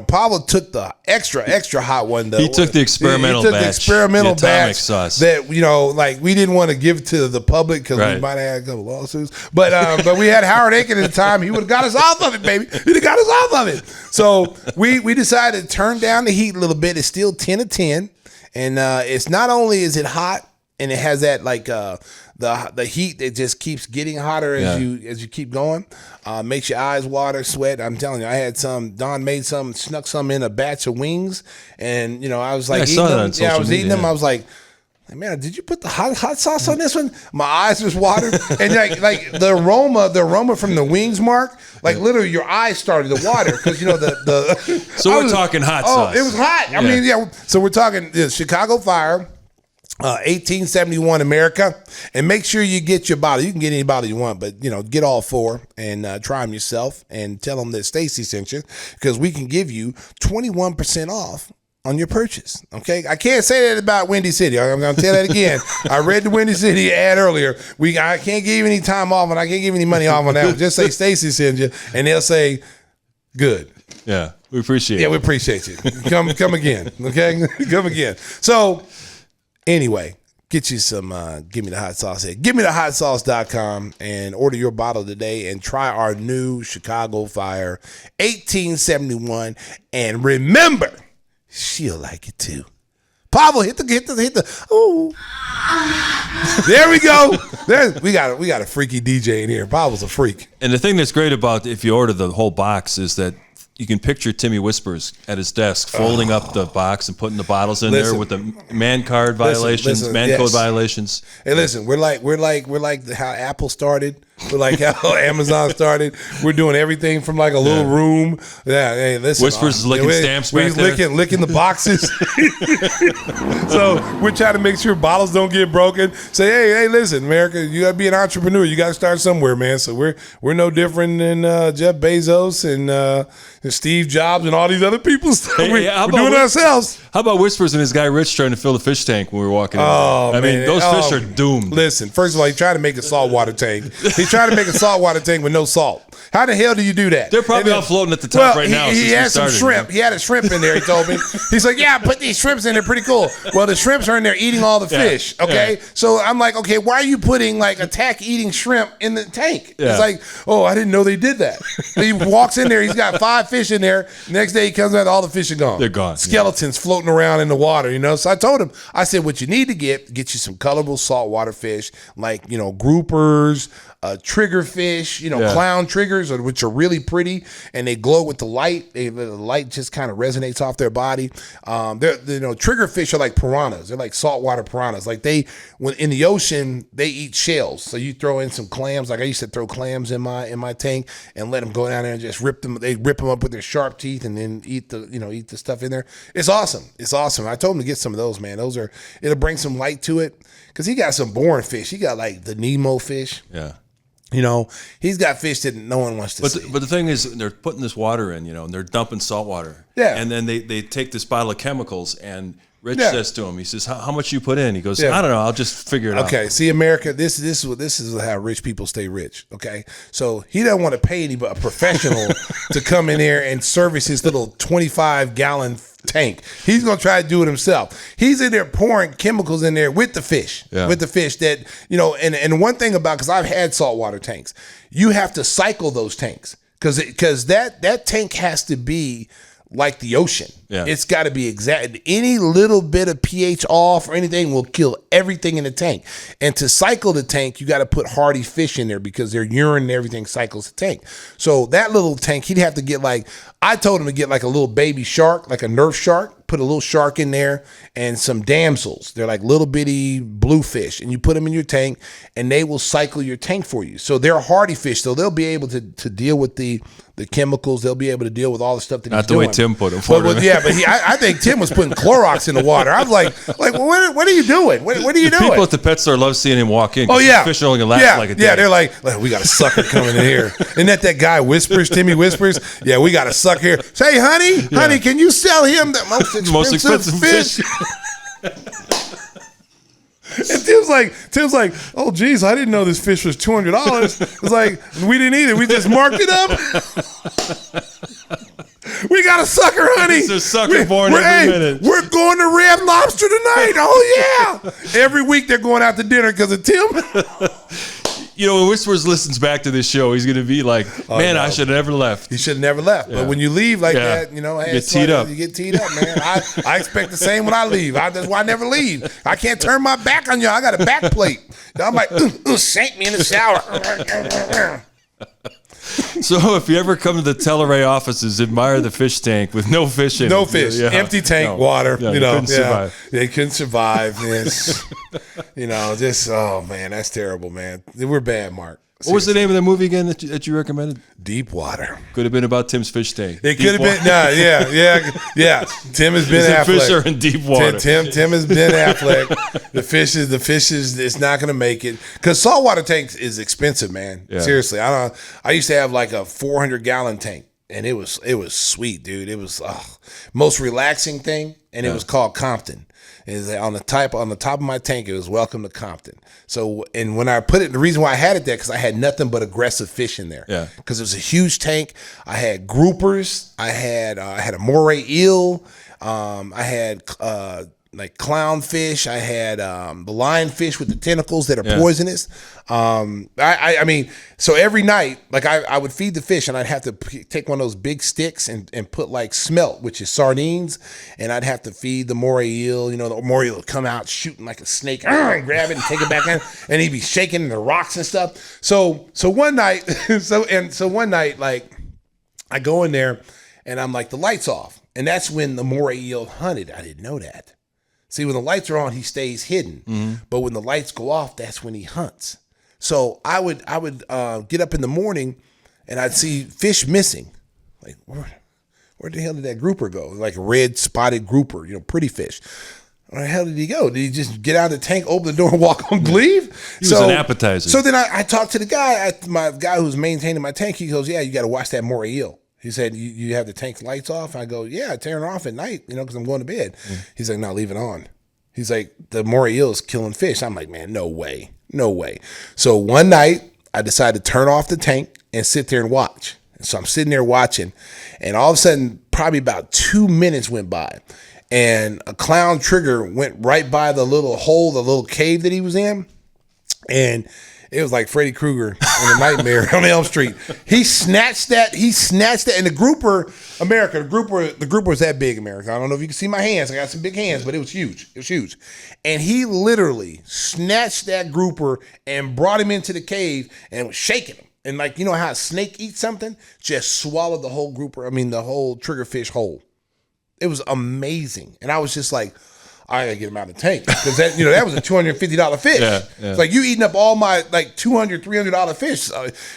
Pavel took the extra hot one. He took the experimental batch, the experimental batch sauce that we didn't want to give to the public because we might have had a couple lawsuits. But we had Howard Aiken at the time. He would have got us off of it, baby. He'd have got us off of it. So we decided to turn down the heat a little bit. It's still 10 of 10, and it's not only is it hot and it has that the heat that just keeps getting hotter as you keep going, makes your eyes water, sweat. I'm telling you, I had some. Don made some, snuck some in a batch of wings, and I was like, I saw that on social I was eating media. them. I was like, man, did you put the hot sauce on this one? My eyes was watered, and like the aroma from the wings, Mark, like literally your eyes started to water because the. So we're talking hot sauce. Oh, it was hot. I mean, So we're talking Chicago Fire. 1871 America, and make sure you get your bottle. You can get any bottle you want, but get all four and try them yourself and tell them that Stacey sent you, because we can give you 21% off on your purchase. Okay, I can't say that about Windy City. I'm going to tell that again. I read the Windy City ad earlier. I can't give you any time off, and I can't give you any money off on that one. Just say Stacey sent you, and they'll say good. Yeah, we appreciate it. Yeah, we appreciate you. Come again. Okay, come again. So. Anyway, get you some Give Me the Hot Sauce at GimmeTheHotSauce.com and order your bottle today and try our new Chicago Fire 1871. And remember, she'll like it too. Pavel, hit the. Oh, there we go. We got a freaky DJ in here. Pavel's a freak. And the thing that's great about if you order the whole box is that you can picture Timmy Whispers at his desk folding up the box and putting the bottles in there with the man card violations, code violations. Hey, listen, we're like how Apple started. We're like how Amazon started. We're doing everything from like a little room. Yeah, hey, listen. Whispers is licking stamps back there. Licking the boxes. So we're trying to make sure bottles don't get broken. Say, hey, listen, America, you gotta be an entrepreneur. You gotta start somewhere, man. So we're no different than Jeff Bezos and Steve Jobs and all these other people. We're doing it ourselves. How about Whispers and his guy Rich trying to fill the fish tank when we were walking in? I mean, those fish are doomed. Listen, first of all, he tried to make a saltwater tank. He tried to make a saltwater tank with no salt. How the hell do you do that? They're probably all floating at the top right now. He had some shrimp. He had a shrimp in there, he told me. He's like, yeah, put these shrimps in there, pretty cool. Well, the shrimps are in there eating all the fish, okay? Yeah. So I'm like, okay, why are you putting like attack-eating shrimp in the tank? Yeah. It's like, oh, I didn't know they did that. He walks in there, he's got 5 fish in there. Next day he comes out, all the fish are gone. They're gone. Skeletons floating around in the water, you know? So I told him, I said, what you need to get you some colorful saltwater fish, like, you know, groupers, trigger fish, you know, clown triggers, which are really pretty and they glow with the light. The light just kind of resonates off their body. Trigger fish are like piranhas. They're like saltwater piranhas. Like when in the ocean, they eat shells. So you throw in some clams. Like I used to throw clams in my tank and let them go down there and just rip them. They rip them up with their sharp teeth and then eat the stuff in there. It's awesome. It's awesome. I told him to get some of those, man. It'll bring some light to it because he got some boring fish. He got like the Nemo fish. Yeah. You know, he's got fish that no one wants to see. But the thing is, they're putting this water in, you know, and they're dumping salt water. Yeah. And then they take this bottle of chemicals, and Rich says to him, he says, how much you put in? He goes, I don't know, I'll just figure it out. Okay, see, America, this is how rich people stay rich, okay? So he doesn't want to pay a professional to come in here and service his little 25-gallon tank. He's going to try to do it himself. He's in there pouring chemicals in there with the fish, that, you know, and one thing about, because I've had saltwater tanks, you have to cycle those tanks because that tank has to be like the ocean. Yeah. It's got to be exact. Any little bit of pH off or anything will kill everything in the tank. And to cycle the tank, you got to put hardy fish in there because their urine and everything cycles the tank. So that little tank, he'd have to get I told him to get like a little baby shark, like a Nerf shark, put a little shark in there and some damsels. They're like little bitty bluefish, and you put them in your tank and they will cycle your tank for you. So they're hardy fish, so they'll be able to deal with the chemicals. They'll be able to deal with all the stuff that he's doing. Not the way Tim put them for him. Yeah, but I think Tim was putting Clorox in the water. I was like, what are you doing? What are you doing? People at the pet store love seeing him walk in. Oh, yeah. Fish only last like a day. Yeah, they're like, we got a sucker coming in here. Isn't that guy Whispers, Timmy Whispers? Yeah, we got a sucker here. Say, honey, can you sell him the most expensive fish? And Tim's like, oh, geez, I didn't know this fish was $200. It's like, we didn't eat it. We just marked it up. We got a sucker, honey. It's a sucker born every minute. We're going to Red Lobster tonight. Oh, yeah. Every week they're going out to dinner because of Tim. You know, when Whispers listens back to this show, he's going to be like, man, I should have never left. He should have never left. Yeah. But when you leave like that, you know, you get teed up. You get teed up, man. I expect the same when I leave. That's why I never leave. I can't turn my back on you. I got a back plate. I'm like, shank me in the shower. So if you ever come to the Teleray offices, admire the fish tank with no fish in it. No fish. Empty tank, water. Yeah, you know, couldn't survive. They couldn't survive. Yes. You know, just, oh, man, that's terrible, man. We're bad, Mark. Seriously. What was the name of the movie again that you recommended? Deep Water. Could have been about Tim's fish tank. It could have been. Yeah. Tim has been Affleck. Fish are in deep water. Tim has been Affleck. The fish is. It's not going to make it because saltwater tanks is expensive, man. Yeah. Seriously, I used to have like a 400-gallon tank, and it was sweet, dude. It was most relaxing thing, and it was called Compton. Is on the top of my tank, it was welcome to Compton. So, and when I put it, the reason why I had it there, because I had nothing but aggressive fish in there. Yeah. Because it was a huge tank. I had groupers. I had a moray eel. I had like clownfish. I had the lionfish with the tentacles that are poisonous. I mean, so every night, like I would feed the fish, and I'd have to take one of those big sticks and put like smelt, which is sardines, and I'd have to feed the moray eel. You know, the moray eel would come out shooting like a snake, and grab it and take it back in, and he'd be shaking the rocks and stuff. So one night, so one night, like I go in there, and I'm like, the lights off, and that's when the moray eel hunted. I didn't know that. See, when the lights are on, he stays hidden, but when the lights go off, that's when he hunts. So I would get up in the morning, and I'd see fish missing. Like, where the hell did that grouper go? Like a red spotted grouper, pretty fish. Where the hell did he go? Did he just get out of the tank, open the door, and walk on, leave? He was an appetizer. So then I talked to the guy, my guy who's maintaining my tank. He goes, yeah, you got to watch that moray eel. He said, you have the tank lights off? I go, yeah, I turn it off at night, because I'm going to bed. He's like, no, leave it on. He's like, the moray eel is killing fish. I'm like, man, no way. No way. So one night, I decided to turn off the tank and sit there and watch. So I'm sitting there watching, and all of a sudden, probably about 2 minutes went by, and a clown trigger went right by the little hole, the little cave that he was in, and it was like Freddy Krueger in a nightmare on Elm Street. He snatched that, and the grouper was that big, America. I don't know if you can see my hands. I got some big hands, but it was huge. It was huge. And he literally snatched that grouper and brought him into the cave and was shaking him. And like, you know how a snake eats something? Just swallowed the whole the whole triggerfish whole. It was amazing. And I was just like, I gotta get him out of the tank, because that was a $250 fish. Yeah. It's like, you eating up all my like $200, $300 fish.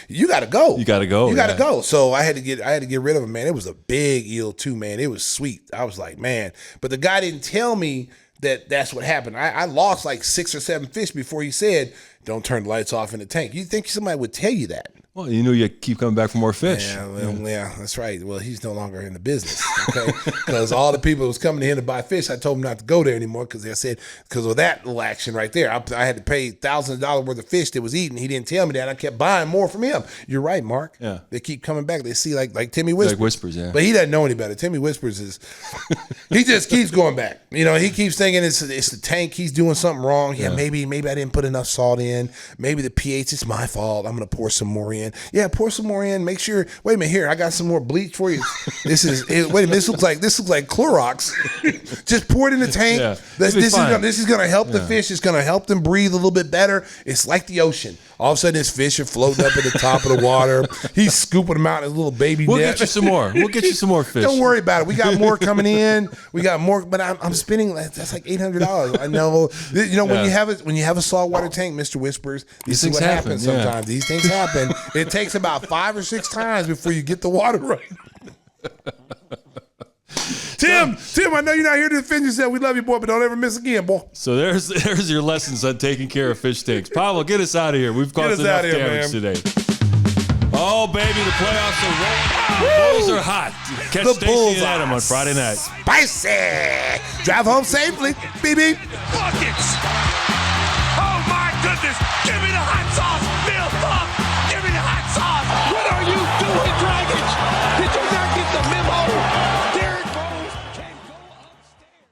You gotta go. You gotta go. So I had to get rid of him, man. It was a big eel too, man. It was sweet. I was like, man, but the guy didn't tell me that's what happened. I lost like 6 or 7 fish before he said, don't turn the lights off in the tank. You think somebody would tell you that? Well, you knew you keep coming back for more fish. Yeah, that's right. Well, he's no longer in the business, okay? Because all the people who was coming to him to buy fish, I told him not to go there anymore, because I said, because of that little action right there, I had to pay thousands of dollars worth of fish that was eaten. He didn't tell me that. I kept buying more from him. You're right, Mark. Yeah. They keep coming back. They see like Timmy Whispers. Like Whispers, yeah. But he doesn't know any better. Timmy Whispers is, he just keeps going back. He keeps thinking it's the tank. He's doing something wrong. Yeah, maybe I didn't put enough salt in. Maybe the pH, it's my fault. I'm going to pour some more in. Yeah, pour some more in. Make sure. Wait a minute, here, I got some more bleach for you. Wait a minute, this looks like Clorox. Just pour it in the tank. Yeah, this is going to help the fish. It's going to help them breathe a little bit better. It's like the ocean. All of a sudden, this fish are floating up at the top of the water. He's scooping them out in his little baby net. We'll get you some more. We'll get you some more fish. Don't worry about it. We got more coming in. We got more, but I'm spending. That's like $800. I know. When you have a saltwater tank, Mr. Whispers, this is what happens sometimes. These things happen. It takes about 5 or 6 times before you get the water right. Tim, I know you're not here to defend yourself. We love you, boy, but don't ever miss again, boy. So there's your lessons on taking care of fish tanks. Pablo, get us out of here. We've caused enough damage today. Oh, baby, the playoffs are rolling. The Bulls are hot. Catch Stacey and Adam on Friday night. Spicy. Drive home safely. Beep, beep. Buckets. Oh, my goodness. Give me the hot sauce, Bill.